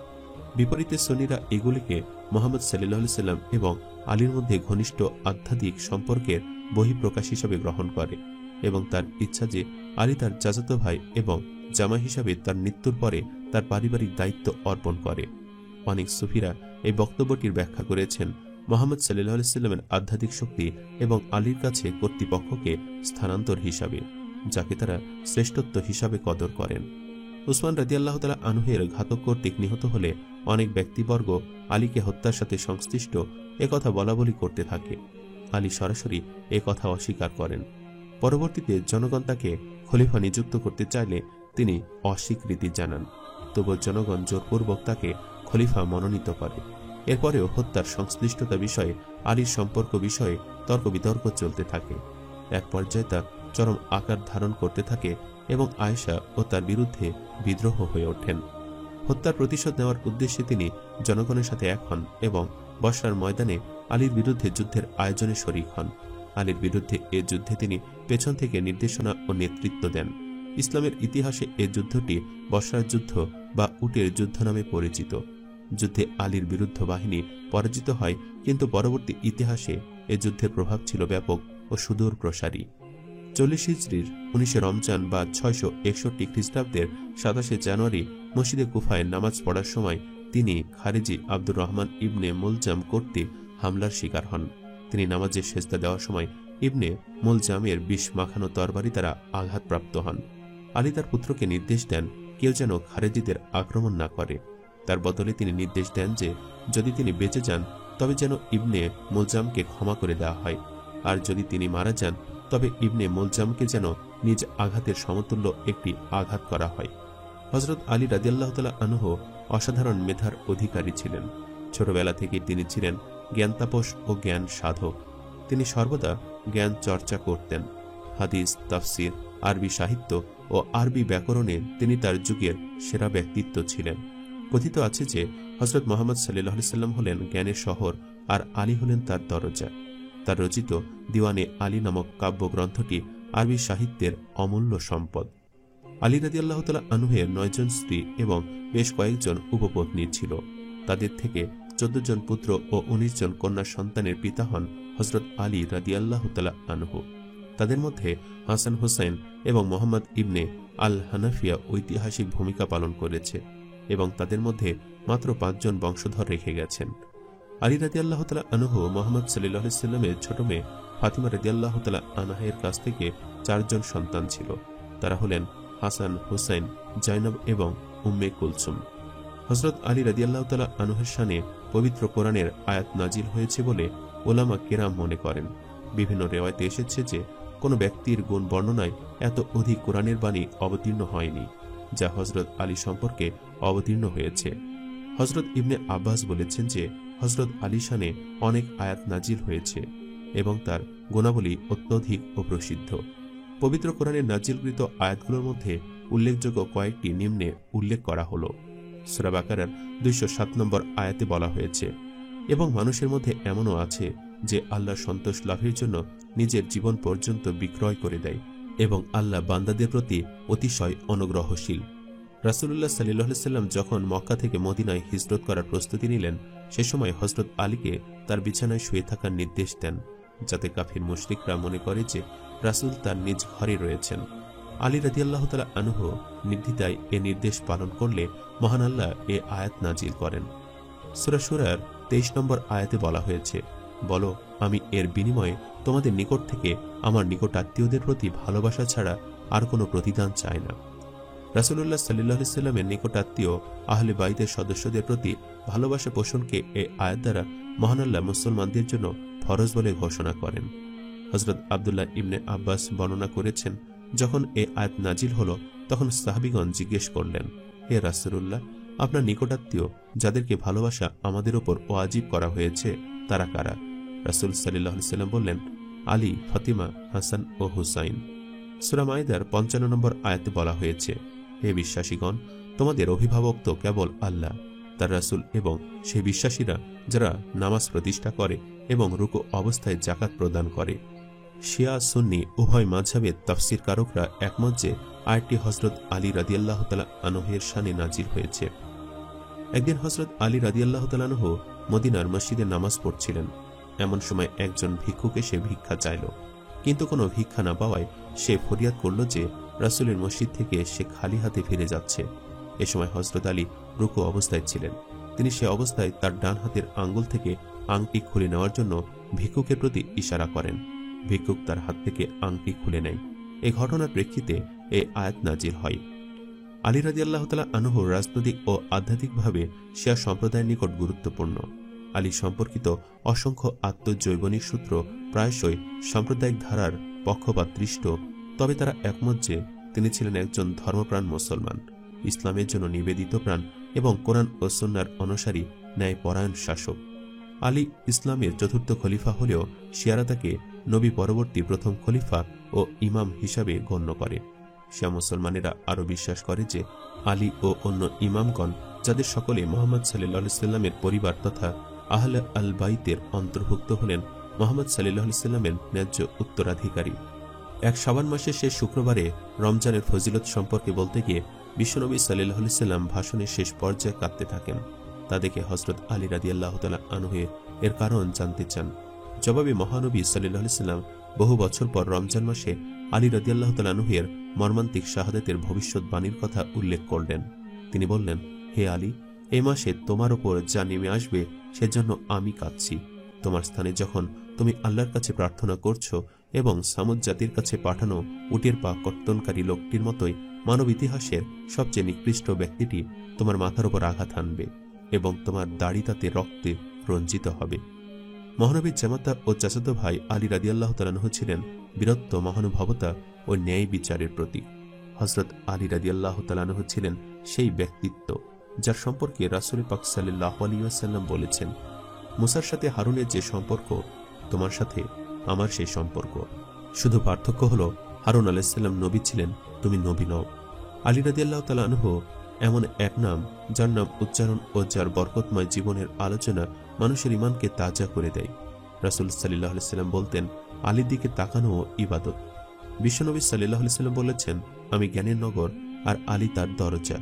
বিপরীতে সুন্নিরা এগুলিকে মুহাম্মদ সাল্লাল্লাহু আলাইহি ওয়াসাল্লাম এবং আলীর মধ্যে ঘনিষ্ঠ আধ্যাত্মিক সম্পর্কের বহিঃপ্রকাশ হিসাবে গ্রহণ করে এবং তার ইচ্ছা যে আলী তার চাচাতো ভাই এবং জামাই হিসাবে তার মৃত্যুর পরে তার পারিবারিক দায়িত্ব অর্পণ করে। অনেক সুফিরা এই বক্তব্যটির ব্যাখ্যা করেছেন মুহাম্মদ সাল্লাল্লাহু আলাইহি ওয়াসাল্লামের আধ্যাত্মিক শক্তি এবং আলীর কাছে কর্তৃপক্ষকে স্থানান্তর হিসাবে, যাকে তারা শ্রেষ্ঠত্ব হিসাবে কদর করেন। উসমান রাদিয়াল্লাহু তাআলা আনহুর ঘাতক কর্তৃক নিহত হলে অনেক ব্যক্তিবর্গ আলীকে হত্যার সাথে সংশ্লিষ্ট একথা বলাবলি করতে থাকে। আলী সরাসরি একথা অস্বীকার করেন। পরবর্তীতে জনগণ তাকে খলিফা নিযুক্ত করতে চাইলে তিনি অস্বীকৃতি জানান। তবু জনগণ জোরপূর্বক তাকে খলিফা মনোনীত করে। এরপরেও হত্যার সংশ্লিষ্টতা বিষয়ে আলীর সম্পর্ক বিষয়ে তর্ক বিতর্ক চলতে থাকে। এক পর্যায়ে তা চরম আকার ধারণ করতে থাকে এবং আয়েশা ও তার বিরুদ্ধে বিদ্রোহ হয়ে ওঠেন। হত্যার প্রতিশোধ নেওয়ার উদ্দেশ্যে তিনি জনগণের সাথে এক হন এবং বসরার ময়দানে আলীর বিরুদ্ধে যুদ্ধের আয়োজনে শরিক হন। আলীর বিরুদ্ধে এ যুদ্ধে তিনি পেছন থেকে নির্দেশনা ও নেতৃত্ব দেন। ইসলামের ইতিহাসে এ যুদ্ধটি বসরার যুদ্ধ বা উটের যুদ্ধ নামে পরিচিত। যুদ্ধে আলীর বিরুদ্ধ বাহিনী পরাজিত হয়, কিন্তু পরবর্তী ইতিহাসে এ যুদ্ধের প্রভাব ছিল ব্যাপক ও সুদূর প্রসারী। 40 হিজরির 19 রমজান বা 661 খ্রিস্টাব্দের 27 জানুয়ারি মসজিদে কুফায় নামাজ পড়ার সময় তিনি খারেজি আব্দুর রহমান ইবনে মুলজাম কর্তৃক হামলার শিকার হন। তিনি নামাজে সেজদা দেওয়ার সময় ইবনে মুলজামের বিষ মাখানো তরবারি দ্বারা আঘাতপ্রাপ্ত হন। আলী তার পুত্রকে নির্দেশ দেন কেউ যেন খারেজিদের আক্রমণ না করে। তার বদলে তিনি নির্দেশ দেন যে যদি তিনি বেঁচে যান তবে যেন ইবনে মুলজামকে ক্ষমা করে দেওয়া হয়, আর যদি তিনি মারা যান তবে ইবনে মুলজামকে যেন নিজ আঘাতের সমতুল্য একটি আঘাত করা হয়। হযরত আলী রাদিয়াল্লাহু তাআলা আনহু অসাধারণ মেধার অধিকারী ছিলেন। ছোটবেলা থেকে তিনি ছিলেন জ্ঞানতাপস ও জ্ঞান সাধক। তিনি সর্বদা জ্ঞান চর্চা করতেন। হাদিস, তাফসির, আরবি সাহিত্য ও আরবি ব্যাকরণে তিনি তার যুগের সেরা ব্যক্তিত্ব ছিলেন। কথিত আছে যে হযরত মুহাম্মদ সাল্লাল্লাহু আলাইহি সাল্লাম হলেন জ্ঞানের শহর আর আলী হলেন তার দরজা। তার রচিত দিওয়ানে আলী নামক কাব্যগ্রন্থটি আরবি সাহিত্যের অমূল্য সম্পদ। আলী রাদিয়াল্লাহু তাআলা আনহুর 9 জন স্ত্রী এবং বেশ কয়েকজন উপপত্নী ছিল। তাদের থেকে 14 জন পুত্র ও 19 জন কন্যা সন্তানের পিতা হন হযরত আলী রাদিয়াল্লাহু তাআলা আনহু। তাদের মধ্যে হাসান হুসাইন এবং মোহাম্মদ ইবনে আল হানাফিয়া ঐতিহাসিক ভূমিকা পালন করেছে এবং তাদের মধ্যে মাত্র 5 জন বংশধর রেখে গেছেন। আলী রাদিয়াল্লাহু তাআলা আনহু মুহাম্মদ সাল্লাল্লাহু আলাইহি সাল্লামের ছোট মেয়ে ফাতিমা রাদিয়াল্লাহু তাআলা আনহার কাছ থেকে 4 জন সন্তান ছিল। তারা হলেন হাসান, হুসাইন, জাইনব এবং উম্মে কুলসুম। হযরত আলী রাদিয়াল্লাহু তাআলা আনহুর শানে পবিত্র কোরআনের আয়াত নাজিল হয়েছে বলে উলামা কেরাম মনে করেন। বিভিন্ন রিওয়ায়াতে এসেছে যে কোনো ব্যক্তির গুণ বর্ণনায় এত অধিক কোরআনের বাণী অবতীর্ণ হয়নি যা হযরত আলী সম্পর্কে অবতীর্ণ হয়েছে। হযরত ইবনে আব্বাস বলেছেন যে হযরত আলী শানে অনেক আয়াত নাজিল হয়েছে এবং তার গুণাবলী অত্যধিক ও প্রসিদ্ধ। পবিত্র কোরআনের নাজিলকৃত আয়াতগুলোর মধ্যে উল্লেখযোগ্য কয়েকটি নিম্নে উল্লেখ করা হলো। সূরা বাকারার 207 নম্বর আয়াতে বলা হয়েছে, এবং মানুষের মধ্যে এমনও আছে যে আল্লাহর সন্তোষ লাভের জন্য নিজের জীবন পর্যন্ত বিক্রয় করে দেয় এবং আল্লাহ বান্দাদের প্রতি অতিশয় অনুগ্রহশীল। রাসূলুল্লাহ সাল্লাল্লাহু আলাইহি সাল্লাম যখন মক্কা থেকে মদিনায় হিজরত করার প্রস্তুতি নিলেন, সে সময় হযরত আলীকে তার বিছানায় শুয়ে থাকার নির্দেশ দেন, যাতে কাফির মুশরিকরা মনে করে যে রাসূল তার নিজ ঘরে রয়েছেন। আলী রাদিয়াল্লাহু তাআলা আনহু নির্দ্বিধায় এ নির্দেশ পালন করলে মহান আল্লাহ এ আয়াত নাজিল করেন। সূরা শুরার 23 নম্বর আয়াতে বলা হয়েছে, বলো, আমি এর বিনিময়ে তোমাদের নিকট থেকে আমার নিকটাত্মীয়দের প্রতি ভালোবাসা ছাড়া আর কোনো প্রতিদান চাই না। রাসূলুল্লাহ সাল্লাল্লাহু আলাইহি সাল্লামের নিকটাত্মীয় আহলে বাইতের সদস্যদের প্রতি ভালোবাসা পোষণকে এই আয়াত দ্বারা মহান আল্লাহ মুসলমানদের জন্য ফরজ বলে ঘোষণা করেন। হযরত আব্দুল্লাহ ইবনে আব্বাস বর্ণনা করেছেন, যখন এ আয়াত নাজিল হলো তখন সাহাবীগণ জিজ্ঞেস করলেন, হে রাসূলুল্লাহ, আপনার নিকটাত্মীয় যাদেরকে ভালোবাসা আমাদের উপর ওয়াজিব করা হয়েছে তারা কারা? রাসূল সাল্লাল্লাহু আলাইহি সাল্লাম বললেন, আলী, ফাতিমা, হাসান ও হুসাইন। সূরা মাইদার 55 নম্বর আয়াতে বলা হয়েছে, হে বিশ্বাসীগণ, তোমাদের অভিভাবক তো কেবল আল্লাহ, তার রাসূল এবং সেই বিশ্বাসীরা যারা নামাজ প্রতিষ্ঠা করে এবং রুকু অবস্থায় যাকাত প্রদান করে। শিয়া সুন্নি উভয় মাযহাবের তাফসীরকারকরা একমত যে আয়াতটি হযরত আলী রাদিয়াল্লাহু তাআলা আনহুর শানে নাজিল হয়েছে। একদিন হযরত আলী রাদিয়াল্লাহু তাআলা আনহু মদিনার মসজিদে নামাজ পড়ছিলেন। এমন সময় একজন ভিক্ষুক এসে ভিক্ষা চাইল, কিন্তু কোনো ভিক্ষা না পাওয়ায় সে ফরিয়াদ করল যে রাসূলের মসজিদ থেকে সে খালি হাতে ফিরে যাচ্ছে। এ সময় হযরত আলী রুকু অবস্থায় ছিলেন। তিনি সে অবস্থায় তার ডান হাতের আঙ্গুল থেকে আংটি খুলে নেওয়ার জন্য ভিক্ষুকের প্রতি ইশারা করেন। ভিক্ষুক তার হাত থেকে আংটি খুলে নেয়। এই ঘটনার প্রেক্ষিতে এই আয়াত নাজিল হয়। আলী রাদিয়াল্লাহু তাআলা আনহু রাজনৈতিক ও আধ্যাত্মিকভাবে শিয়া সম্প্রদায়ের নিকট গুরুত্বপূর্ণ। আলী সম্পর্কিত অসংখ্য আত্মজৈবনিক সূত্র প্রায়শই সাম্প্রদায়িক ধারার পক্ষপাতদৃষ্ট, তবে তারা একমত যে তিনি ছিলেন একজন ধর্মপ্রাণ মুসলমান, ইসলামের জন্য নিবেদিত প্রাণ এবং কোরআন ও সুন্নাহর অনুসারী ন্যায়পরায়ণ শাসক। আলী ইসলামের চতুর্থ খলিফা হলেও শিয়ারা তাকে নবী পরবর্তী প্রথম খলিফা ও ইমাম হিসাবে গণ্য করে। শিয়া মুসলমানেরা আরও বিশ্বাস করে যে আলী ও অন্য ইমামগণ, যাদের সকলে মুহাম্মদ সাল্লাল্লাহু আলাইহি সাল্লামের পরিবার তথা আহলে আল বাইতের অন্তর্ভুক্ত, হলেন মুহাম্মদ সাল্লাল্লাহু আলাইহি সাল্লামের ন্যায্য উত্তরাধিকারী। এক শাবান মাসের শেষ শুক্রবারে রমজানের ফজিলত সম্পর্কে বলতে গিয়ে বিশ্বনবী সাল্লাল্লাহু আলাইহি সাল্লাম ভাষণের শেষ পর্যায়ে কাঁদতে থাকেন। তা দেখে হযরত আলী রাদিয়াল্লাহু তাআলা আনহু এর কারণ জানতে চান। জবাবে মহানবী সাল্লাল্লাহু আলাইহি সাল্লাম বহু বছর পর রমজান মাসে আলী রাদিয়াল্লাহু তাআলা আনহু এর মর্মান্তিক শাহাদাতের ভবিষ্যৎবাণীর কথা উল্লেখ করলেন। তিনি বললেন, হে আলী, এই মাসে তোমার উপর যা নেমে আসবে সেজন্য আমি কাঁদছি। তোমার স্থানে যখন তুমি আল্লাহর কাছে প্রার্থনা করছো এবং সামুদ জাতির কাছে পাঠানো উটের পা কর্তনকারী লোকটির মতোই মানব ইতিহাসের সবচেয়ে নিকৃষ্ট ব্যক্তিটি তোমার মাথার উপর আঘাত হানবে এবং তোমার দাড়ি তাতে রক্তে রঞ্জিত হবে। মহানবীর জামাতা ও চাচাতো ভাই আলী রাদিয়াল্লাহু তাআলা আনহু ছিলেন বীরত্ব, মহানুভবতা ও ন্যায় বিচারের প্রতীক। হযরত আলী রাদিয়াল্লাহু তাআলা আনহু ছিলেন সেই ব্যক্তিত্ব যার সম্পর্কে রাসূল পাক সাল্লাল্লাহু আলাইহি ওয়াসাল্লাম বলেছেন, মুসার সাথে হারুনের যে সম্পর্ক, তোমার সাথে আমার সেই সম্পর্ক। শুধু পার্থক্য হলো হারুন আলাইহিস সালাম নবী ছিলেন, তুমি নবী নও। আলী রাদিয়াল্লাহু তাআলা আনহু এমন এক নাম যার নাম উচ্চারণ ও যার বরকতময় জীবনের আলোচনা মানুষের ঈমানকে তাজা করে দেয়। রাসূল সাল্লাল্লাহু আলাইহি সাল্লাম বলতেন, আলীর দিকে তাকানো ইবাদত। বিশ্বনবী সাল্লাল্লাহু আলাইহি সাল্লাম বলেছেন, আমি জ্ঞানের নগর আর আলী তার দরজা।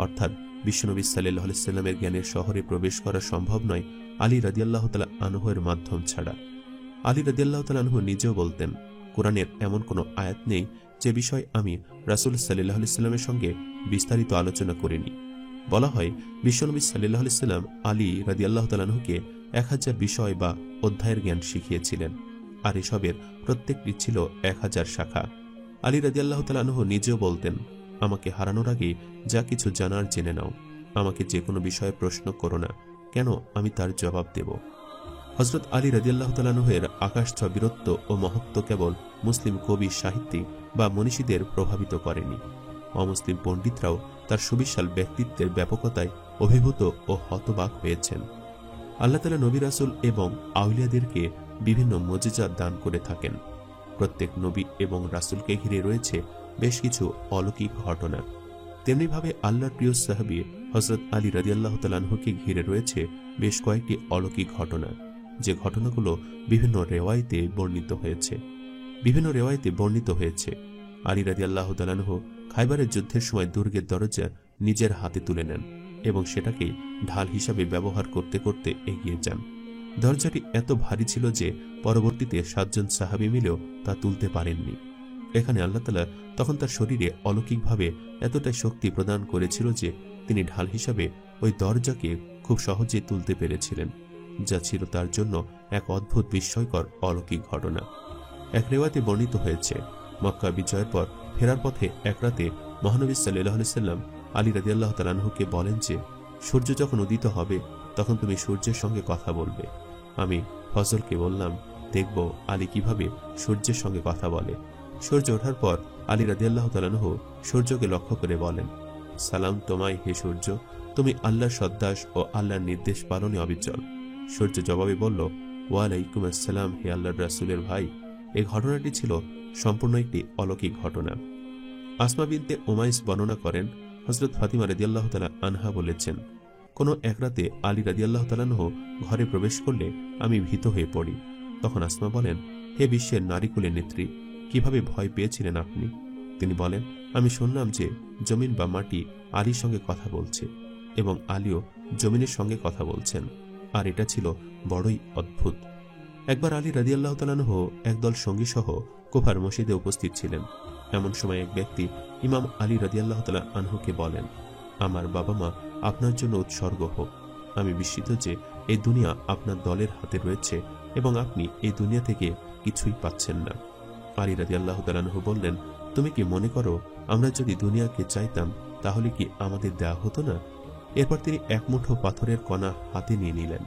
অর্থাৎ বিশ্বনবী সাল্লাল্লাহু আলাইহি সাল্লামের জ্ঞানের শহরে প্রবেশ করা সম্ভব নয় আলী রাদিয়াল্লাহু তাআলা আনহু এর মাধ্যম ছাড়া। আলী রাদিয়াল্লাহু তাআলা আনহু নিজেও বলতেন, কোরআনের এমন কোনো আয়াত নেই যে বিষয় আমি রাসূল সাল্লাল্লাহু আলাইহি সাল্লামের সঙ্গে বিস্তারিত আলোচনা করিনি। বলা হয়, বিশ্বনবী সাল্লাল্লাহু আলাইহি সাল্লাম আলী রাদিয়াল্লাহু তাআলা আনহুকে 1000 বিষয় বা অধ্যায়ের জ্ঞান শিখিয়েছিলেন, আর এসবের প্রত্যেকটি ছিল 1000 শাখা। আলী রাদিয়াল্লাহু তাআলা আনহু নিজেও বলতেন, আমাকে হারানোর আগে যা কিছু জানার জেনে নাও, আমাকে যে কোনো বিষয়ে প্রশ্ন করো না, কেন আমি তার জবাব দেব। হযরত আলী রাদিয়াল্লাহু তাআলা আনহু এর আকাশছোঁয়া বীরত্ব ও মহত্ব কেবল মুসলিম কবি, সাহিত্যিক বা মনীষীদের প্রভাবিত করেনি। অমুসলিম পণ্ডিতরাও তার সুবিশাল ব্যক্তিত্বের ব্যাপকতায় অভিভূত ও হতবাক হয়েছেন। আল্লাহ তাআলা নবী, রাসূল এবং আউলিয়াদেরকে বিভিন্ন মুজিজা দান করে থাকেন। প্রত্যেক নবী এবং রাসূলকে ঘিরে রয়েছে বেশ কিছু অলৌকিক ঘটনা। তেমনিভাবে আল্লাহর প্রিয় সাহাবী হযরত আলী রাদিয়াল্লাহু তাআলা আনহুকে ঘিরে রয়েছে বেশ কয়েকটি অলৌকিক ঘটনা, যে ঘটনাগুলো বিভিন্ন রেওয়ায়েতে বর্ণিত হয়েছে। আলী রাদিয়াল্লাহু তাআলা আনহু খাইবারের যুদ্ধের সময় দুর্গের দরজা নিজের হাতে তুলে নেন এবং সেটাকে ঢাল হিসাবে ব্যবহার করতে করতে এগিয়ে যান। দরজাটি এত ভারী ছিল যে পরবর্তীতে 7 জন সাহাবী মিলেও তা তুলতে পারেননি। এখানে আল্লাহ তাআলা তখন তার শরীরে অলৌকিকভাবে এতটাই শক্তি প্রদান করেছিল যে তিনি ঢাল হিসাবে ওই দরজাকে খুব সহজে তুলতে পেরেছিলেন, যা ছিল তার জন্য এক অদ্ভুত বিস্ময়কর অলৌকিক ঘটনা। এক রেওয়ায়েতে বর্ণিত হয়েছে, মক্কা বিজয়ের পর ফেরার পথে এক রাতে মহানবী সাল্লাল্লাহু আলাইহি সাল্লাম আলী রাদিয়াল্লাহু তাআলা আনহুকে বলেন যে, সূর্য যখন উদিত হবে তখন তুমি সূর্যের সঙ্গে কথা বলবে। আমি ফজলকে বললাম, দেখব আলী কিভাবে সূর্যের সঙ্গে কথা বলে। সূর্য ওঠার পর আলী রাদিয়াল্লাহু তাআলা আনহু সূর্যকে লক্ষ্য করে বলেন, সালাম তোমায় হে সূর্য, তুমি আল্লাহর সদ্দাস ও আল্লাহর নির্দেশ পালনে অবিচল। সূর্য জবাবে বলল, ওয়ালাইকুম আসসালাম হে আল্লাহর রাসূলের ভাই। এই ঘটনাটি ছিল সম্পূর্ণ একটি অলৌকিক ঘটনা। আসমা বিনতে উমাইস বর্ণনা করেন, হযরত ফাতিমা রাদিয়াল্লাহু তাআলা আনহা বলেছেন, কোনো এক রাতে আলী রাদিয়াল্লাহু তাআলা আনহু ঘরে প্রবেশ করলে আমি ভীত হয়ে পড়ি। তখন আসমা বলেন, হে বিশ্বের নারীকুলের নেত্রী, কিভাবে ভয় পেয়েছিলেন আপনি? তিনি বলেন, আমি শুনলাম যে জমিন বা মাটি আলীর সঙ্গে কথা বলছে এবং আলীও জমিনের সঙ্গে কথা বলছেন, আর এটা ছিল বড়ই অদ্ভুত। একবার আলী রাদিয়াল্লাহু তাআলা আনহু একদল সঙ্গী সহ কুফার মসজিদে উপস্থিত ছিলেন। এমন সময় এক ব্যক্তি ইমাম আলী রাদিয়াল্লাহু তাআলা আনহুকে বলেন, আমার বাবা মা আপনার জন্য উৎসর্গ হোক। আমি বিস্মিত যে এই দুনিয়া আপনার দলের হাতে রয়েছে এবং আপনি এই দুনিয়া থেকে কিছুই পাচ্ছেন না। আলী রাদিয়াল্লাহু তাআলা আনহু বললেন, তুমি কি মনে করো আমরা যদি দুনিয়াকে চাইতাম তাহলে কি আমাদের দেয়া হতো না? এরপর তিনি এক মুঠো পাথরের কণা হাতে নিয়ে নিলেন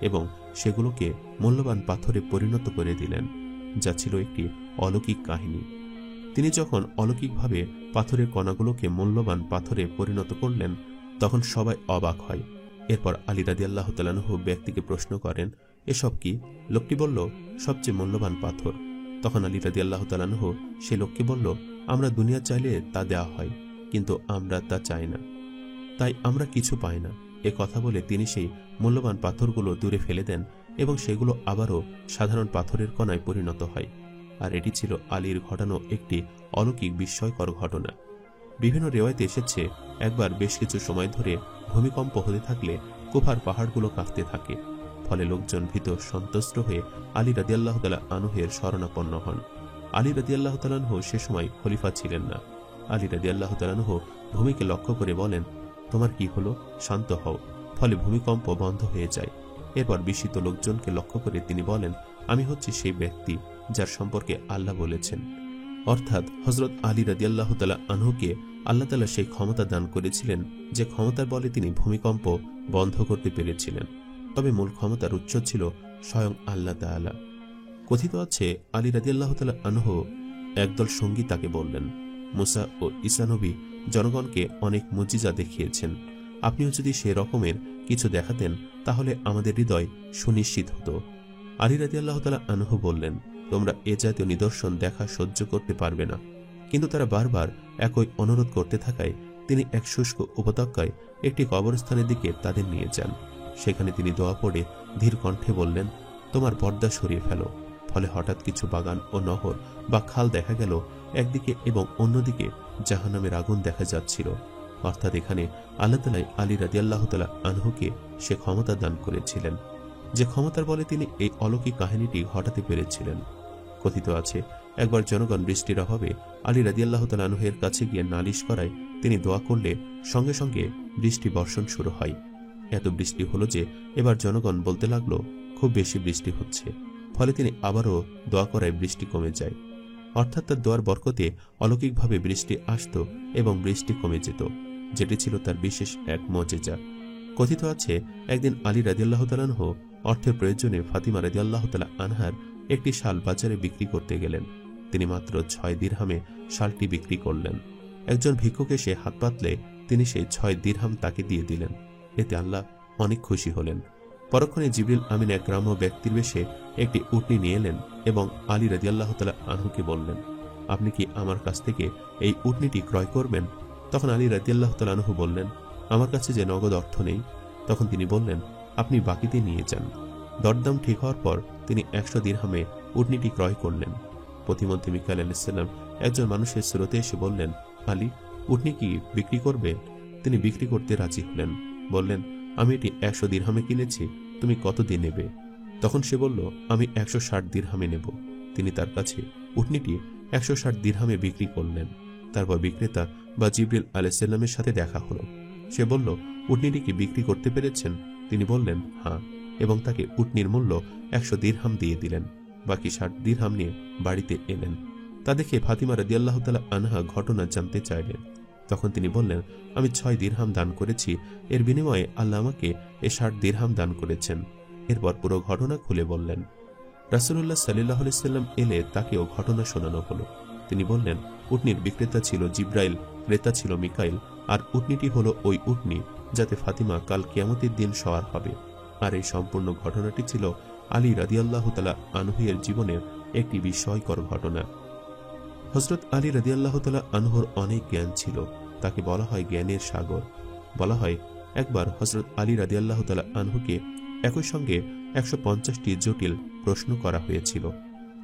এবং সেগুলোকে মূল্যবান পাথরে পরিণত করে দিলেন, যা ছিল একটি অলৌকিক কাহিনী। তিনি যখন অলৌকিকভাবে পাথরের কণাগুলোকে মূল্যবান পাথরে পরিণত করলেন তখন সবাই অবাক হয়। এরপর আলী রাদিয়াল্লাহু তাআলা আনহু ব্যক্তিকে প্রশ্ন করেন, এসব কি? লোকটি বলল, সবচেয়ে মূল্যবান পাথর। তখন আলী রাদিয়াল্লাহু তাআলা আনহু সেই লোককে বলল, আমরা দুনিয়া চাইলে তা দেওয়া হয়, কিন্তু আমরা তা চাই না, তাই আমরা কিছু পাই না। এ কথা বলে তিনি সেই মূল্যবান পাথরগুলো দূরে ফেলে দেন এবং সেগুলো আবারও সাধারণ পাথরের কণায় পরিণত হয়। আর এটি ছিল আলীর ঘটানো একটি অলৌকিক বিস্ময়কর ঘটনা। বিভিন্ন রেওয়ায়েতে এসেছে, একবার বেশ কিছু সময় ধরে ভূমিকম্প হতে থাকলে কুফার পাহাড়গুলো কাঁপতে থাকে। ফলে লোকজন ভীত সন্ত্রস্ত হয়ে আলী রাদিয়াল্লাহু তাআলা আনহুর শরণাপন্ন হন। আলী রাদিয়াল্লাহু তাআলা আনহু সে সময় খলিফা ছিলেন না। আলী রাদিয়াল্লাহু তাআলা আনহু ভূমিকে লক্ষ্য করে বলেন, তোমার কি হলো? শান্ত হও। ফলে ভূমিকম্প বন্ধ হয়ে যায়। এরপর বিস্মিত লোকজনকে লক্ষ্য করে তিনি বলেন, আমি হচ্ছি সেই ব্যক্তি যার সম্পর্কে আল্লাহ বলেছেন। অর্থাৎ হযরত আলী রাদিয়াল্লাহু তাআলা আনহুকে আল্লাহ তাআলা সেই ক্ষমতা দান করেছিলেন যে ক্ষমতার বলে তিনি ভূমিকম্প বন্ধ করতে পেরেছিলেন। তবে মূল ক্ষমতার উৎস ছিল স্বয়ং আল্লাহ তাআলা। কথিত আছে, আলী রাদিয়াল্লাহু তাআলা আনহু একদল সঙ্গী তাকে বললেন, মুসা ও ঈসা নবী জনগণকে অনেক মুজিজা দেখিয়েছেন, আপনিও যদি সে রকমের কিছু দেখাতেন তাহলে আমাদের হৃদয় সুনিশ্চিত হতো। আলী রাদিয়াল্লাহু তাআলা আনহু বললেন, তোমরা এ জাতীয় নিদর্শন দেখা সহ্য করতে পারবে না। কিন্তু তারা বারবার একই অনুরোধ করতে থাকায় তিনি এক শুষ্ক উপত্যকায় একটি কবরস্থানের দিকে তাদের নিয়ে যান। সেখানে তিনি দোয়া পড়ে ধীর কণ্ঠে বললেন, তোমার পর্দা সরিয়ে ফেলো। ফলে হঠাৎ কিছু বাগান ও নহর বা খাল দেখা গেল একদিকে এবং অন্যদিকে জাহান্নামের আগুন দেখা যাচ্ছিল। অর্থাৎ এখানে আল্লাহ তাআলা আলী রাদিয়াল্লাহু তাআলা আনহুকে সে ক্ষমতা দান করেছিলেন, যে ক্ষমতার বলে তিনি এই অলৌকিক কাহিনীটি ঘটাতে পেরেছিলেন। কথিত আছে, একবার জনগণ বৃষ্টির অভাবে আলী রাদিয়াল্লাহু তাআলা আনহুর কাছে গিয়ে নালিশ করায় তিনি দোয়া করলে সঙ্গে সঙ্গে বৃষ্টি বর্ষণ শুরু হয়। এত বৃষ্টি হলো যে এবার জনগণ বলতে লাগলো, খুব বেশি বৃষ্টি হচ্ছে। ফলে তিনি আবারও দোয়া করায় বৃষ্টি কমে যায়। অর্থাৎ তার দোয়ার বরকতে অলৌকিকভাবে বৃষ্টি আসত এবং বৃষ্টি কমে যেত, যেটি ছিল তার বিশেষ এক মুজিজা। কথিত আছে, একদিন আলী রাদিয়াল্লাহু তাআলা আনহু অর্থের প্রয়োজনে ফাতিমা রাদিয়াল্লাহু তাআলা আনহার একটি শাল বাজারে বিক্রি করতে গেলেন। তিনি মাত্র 6 দিরহামে শালটি বিক্রি করলেন। একজন ভিক্ষুক এসে হাত পাতলে তিনি সেই 6 দিরহাম তাকে দিয়ে দিলেন। এতে আল্লাহ অনেক খুশি হলেন। পরক্ষণে জিবরিল আমিন এক গ্রাম্য ব্যক্তির বেশে একটি উটনি নিয়ে এলেন এবং আলী রাদিয়াল্লাহু তাআলা আনহুকে বললেন, আপনি কি আমার কাছ থেকে এই উটনিটি ক্রয় করবেন? তখন আলী রাদিয়াল্লাহু তাআলা আনহু বললেন, আমার কাছে যে নগদ অর্থ নেই। তখন তিনি বললেন, আপনি বাকিতে নিয়ে যান। দরদাম ঠিক হওয়ার পর তিনি 100 দিরহামে উটনিটি ক্রয় করলেন। প্রতিমন্ত্রী মিকাইল আলাইহিস সালাম একজন মানুষের স্রোতে এসে বললেন, আলী, উটনি কি বিক্রি করবে? তিনি বিক্রি করতে রাজি হলেন। বললেন, আমি এটি 100 দিরহামে কিনেছি, তুমি কত দিয়ে নেবে? তখন সে বলল, আমি 160 দিরহামে নেব। তিনি তার কাছে উটনিটি 160 দিরহামে বিক্রি করলেন। তারপর বিক্রেতা বা জিবরিল আলাইহিস সালামের সাথে দেখা হলো। সে বলল, উটনিটি কি বিক্রি করতে পেরেছেন? তিনি বললেন, হ্যাঁ, এবং তাকে উটনির মূল্য 100 দিরহাম দিয়ে দিলেন। বাকি 60 দিরহাম নিয়ে বাড়িতে এলেন। তা দেখে ফাতিমা রাদিয়াল্লাহু তাআলা আনহা ঘটনা জানতে চাইলেন। তখন তিনি বললেন, আমি 6 দিরহাম দান করেছি, এর বিনিময়ে আল্লাহ আমাকে এই 60 দিরহাম দান করেছেন। এরপর পুরো ঘটনা খুলে বললেন। রাসূলুল্লাহ সাল্লাল্লাহু আলাইহি সাল্লাম এলে তাকেও ঘটনা শোনানো হলো। তিনি বললেন, উটনির বিক্রেতা ছিল জিবরাইল, ক্রেতা ছিল মিকাইল, আর উটনিটি হলো ওই উটনি যাতে ফাতিমা কাল কিয়ামতের দিন সওয়ার হবে। আর এই সম্পূর্ণ ঘটনাটি ছিল আলী রাদিয়াল্লাহু তাআলা আনহুর জীবনের একটি বিস্ময়কর ঘটনা। হযরত আলী রাদিয়াল্লাহু তাআলা আনহুর অনেক জ্ঞান ছিল, তাকে বলা হয় জ্ঞানের সাগর। বলা হয়, একবার হযরত আলী রাদিয়াল্লাহু তাআলা আনহুকে একই সঙ্গে 150টি জটিল প্রশ্ন করা হয়েছিল।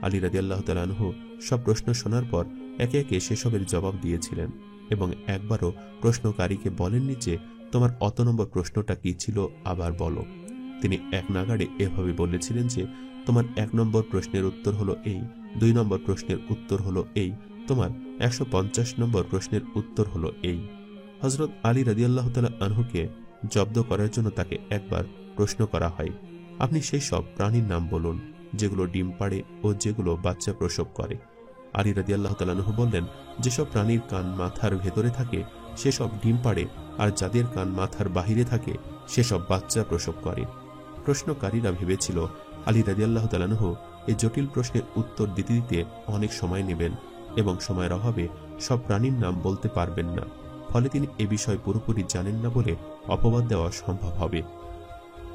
আলী রাদিয়াল্লাহু তাআলা আনহু সব প্রশ্ন শোনার পর একে একে সেসবের জবাব দিয়েছিলেন এবং একবারও প্রশ্নকারীকে বলেননি যে তোমার অত নম্বর প্রশ্নটা কি ছিল, আবার বলো। তিনি এক নাগাড়ে এভাবে বলেছিলেন যে তোমার 1 নম্বর প্রশ্নের উত্তর হলো এই, 2 নম্বর প্রশ্নের উত্তর হলো এই, তোমার 150 নম্বর প্রশ্নের উত্তর হলো এই। হযরত আলী রাদিয়াল্লাহু তাআলা আনহুকে জব্দ করার জন্য তাকে একবার প্রশ্ন করা হয়, আপনি সেই সব প্রাণীর নাম বলুন যেগুলো ডিম পাড়ে ও যেগুলো বাচ্চা প্রসব করে। আলী রাদিয়াল্লাহু তাআলা আনহু বললেন, যেসব প্রাণীর কান মাথার ভেতরে থাকে সেসব ডিম পাড়ে, আর যাদের কান মাথার বাহিরে থাকে সেসব বাচ্চা প্রসব করে। প্রশ্নকারীরা ভেবেছিল আলী রাদিয়াল্লাহু তাআলা আনহু এই জটিল প্রশ্নের উত্তর দিতে দিতে অনেক সময় নেবেন এবং সময়ের অভাবে সব প্রাণীর নাম বলতে পারবেন না। ফলে তিনি এ বিষয় পুরোপুরি জানেন না বলে অপবাদ দেওয়া সম্ভব হবে।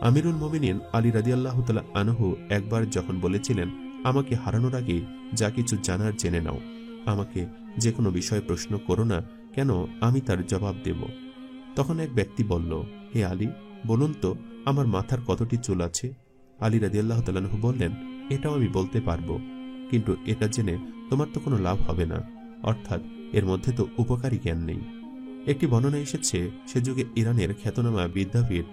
আমিরুল মোমিনিন আলী রাদিয়াল্লাহু তাআলা আনহু একবার যখন বলেছিলেন, আমাকে হারানোর আগে যা কিছু জানার জেনে নাও, আমাকে যে কোনো বিষয়ে প্রশ্ন করো না কেন, আমি তার জবাব দেব। তখন এক ব্যক্তি বলল, হে আলী, বলুন তো আমার মাথার কতটি চুল আছে? আলী রাদিয়াল্লাহু তাআলা আনহু বললেন, এটাও আমি বলতে পারবো, কিন্তু এটা জেনে তোমার তো কোনো লাভ হবে না, অর্থাৎ এর মধ্যে তো উপকারী জ্ঞান নেই। একটি বর্ণনা এসেছে, সে যুগে ইরানের খ্যাতনামা বিদ্যাপীঠ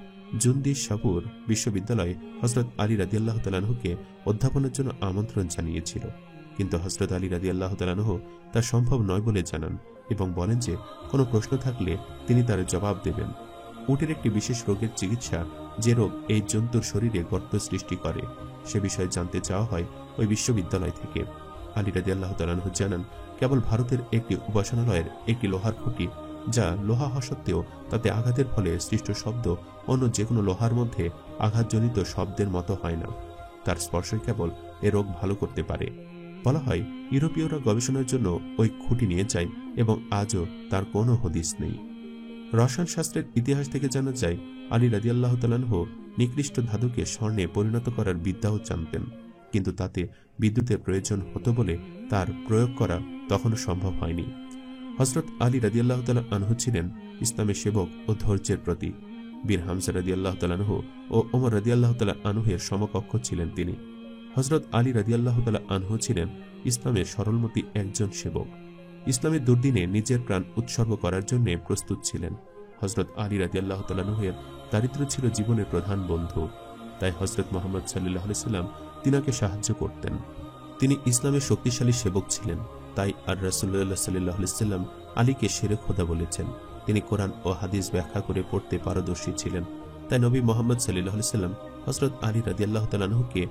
জুন্দিস শাপুর বিশ্ববিদ্যালয় হযরত আলী রাদিয়াল্লাহু তাআলা আনহুকে অধ্যাপনার জন্য আমন্ত্রণ জানিয়েছিল, কিন্তু হযরত আলী রাদিয়াল্লাহু তাআলা আনহু তা সম্ভব নয় বলে জানান এবং বলেন যে কোনো প্রশ্ন থাকলে তিনি তার জবাব দেবেন। উটের একটি বিশেষ রোগের চিকিৎসা, যে রোগ এই জন্তুর শরীরে গর্ত সৃষ্টি করে, সে বিষয়ে জানতে চাওয়া হয় ওই বিশ্ববিদ্যালয় থেকে। আলী রাদিয়াল্লাহু তাআলা আনহু জানান, কেবল ভারতের একটি উপাসনালয়ের একটি লোহার খুঁটি, যা লোহা হওয়া সত্ত্বেও তাতে আঘাতের ফলে সৃষ্ট শব্দ অন্য যে কোনো লোহার মধ্যে আঘাতজনিত শব্দের মতো হয় না, তার স্পর্শই কেবল এ রোগ ভালো করতে পারে। বলা হয় ইউরোপীয়রা গবেষণার জন্য ওই খুঁটি নিয়ে যায় এবং আজও তার কোনো হদিস নেই। রসায়ন শাস্ত্রের ইতিহাস থেকে জানা যায়, আলী রাদিয়াল্লাহু তাআলা আনহু নিকৃষ্ট ধাতুকে স্বর্ণে পরিণত করার বিদ্যাও জানতেন, কিন্তু তাতে বিদ্যুতের প্রয়োজন হতো বলে তার প্রয়োগ করা তখনও সম্ভব হয়নি। হযরত আলী রাদিয়াল্লাহু তাআলা আনহু ছিলেন ইসলামের সেবক ও ধৈর্যের প্রতীক। বীর হামজা রাদিয়াল্লাহু তাআলা আনহু ও ওমর রাদিয়াল্লাহু তাআলা আনহুর সমকক্ষ ছিলেন তিনি। হযরত আলী রাদিয়াল্লাহু তাআলা আনহু ছিলেন ইসলামের সরলমতি একজন সেবক। ইসলামের দুর্দিনে নিজের প্রাণ উৎসর্গ করার জন্য প্রস্তুত ছিলেন। হযরত আলী রাদিয়াল্লাহু তাআলা আনহুর দারিদ্র্য ছিল জীবনের প্রধান বন্ধু, তাই হযরত মুহাম্মদ সাল্লাল্লাহু আলাইহি সাল্লাম তিনাকে সাহায্য করতেন। তিনি ইসলামের শক্তিশালী সেবক ছিলেন, তাই আর রাসূলুল্লাহ সাল্লাল্লাহু আলাইহি সাল্লাম আলীকে শেরে খোদা বলেছেন। তিনি কোরআন ও হাদিস ব্যাখ্যা করে পড়তে পারদর্শী ছিলেন, তাই নবী মুহাম্মদ সাল্লাল্লাহু আলাইহি সাল্লাম হযরত আলী রাদিয়াল্লাহু তাআলা আনহুকে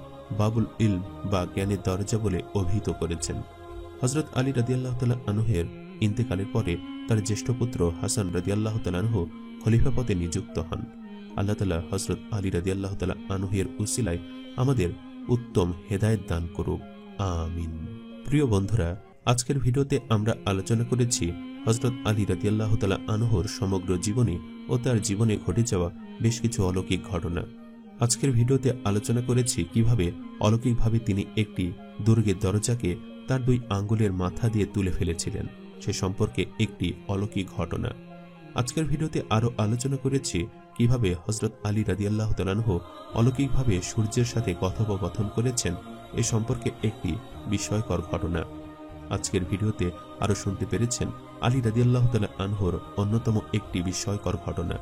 বাবুল ইলম বা জ্ঞানের দরজা বলে অভিহিত করেছেন। হযরত আলী রাদিয়াল্লাহু তাআলা আনহুর ইন্তেকালের পরে তার জ্যেষ্ঠ পুত্র হাসান রাদিয়াল্লাহু তাআলা আনহু খলিফা পদে নিযুক্ত হন। আল্লাহ তাআলা হযরত আলী রাদিয়াল্লাহু তাআলা আনহুর উসিলায় আমাদের উত্তম হেদায়েত দান করুক, আমিন। প্রিয় বন্ধুরা, আজকের ভিডিওতে আমরা আলোচনা করেছি হযরত আলী রাদিয়াল্লাহু তাআলা আনহুর সমগ্র জীবনী ও তার জীবনে ঘটে যাওয়া বেশ কিছু অলৌকিক ঘটনা। আজকের ভিডিওতে আলোচনা করেছি কিভাবে অলৌকিকভাবে তিনি একটি দুর্গের দরজাকে তার 2 আঙ্গুলের মাথা দিয়ে তুলে ফেলেছিলেন, সে সম্পর্কে একটি অলৌকিক ঘটনা। আজকের ভিডিওতে আরো আলোচনা করেছি কিভাবে হযরত আলী রাদিয়াল্লাহু তাআলা আনহু অলৌকিকভাবে সূর্যের সাথে কথোপকথন করেছেন, এ সম্পর্কে একটি বিস্ময়কর ঘটনা। আজকের ভিডিওতে আরো শুনতে পেরেছেন আলী রাদিয়াল্লাহু তাআলা আনহুর অন্যতম একটি বিস্ময়কর ঘটনা,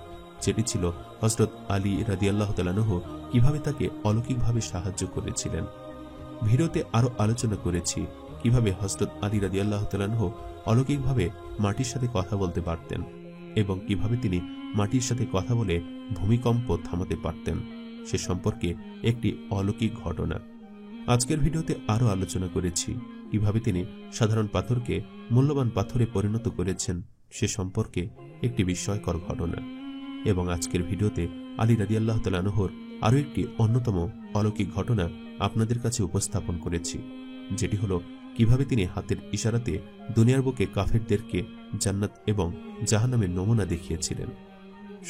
যেটি ছিল হযরত আলী রাদিয়াল্লাহু তাআলা আনহু কিভাবে তাকে অলৌকিকভাবে সাহায্য করেছিলেন। ভিডিওতে আরো আলোচনা করেছি কিভাবে হযরত আলী রাদিয়াল্লাহু তাআলা আনহু অলৌকিকভাবে মাটির সাথে কথা বলতে পারতেন এবং কিভাবে তিনি মাটির সাথে কথা বলে ভূমিকম্প থামাতে পারতেন, সে সম্পর্কে একটি অলৌকিক ঘটনা। আজকের ভিডিওতে আরো আলোচনা করেছি কিভাবে তিনি সাধারণ পাথরকে মূল্যবান পাথরে পরিণত করেছেন, সে সম্পর্কে একটি বিস্ময়কর ঘটনা। এবং আজকের ভিডিওতে আলী রাদিয়াল্লাহু তাআলা আনহুর আরো একটি অন্যতম অলৌকিক ঘটনা আপনাদের কাছে উপস্থাপন করেছি, যেটি হলো কিভাবে তিনি হাতের ইশারাতে দুনিয়ার বুকে কাফেরদেরকে জান্নাত এবং জাহান্নামের নমুনা দেখিয়েছিলেন।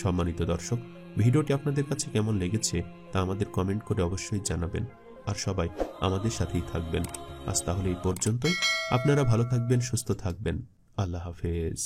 সম্মানিত দর্শক, ভিডিওটি আপনাদের কাছে কেমন লেগেছে তা আমাদের কমেন্ট করে অবশ্যই জানাবেন, আর সবাই আমাদের সাথেই থাকবেন। আজ তাহলে এই পর্যন্তই। আপনারা ভালো থাকবেন, সুস্থ থাকবেন। আল্লাহ হাফেজ।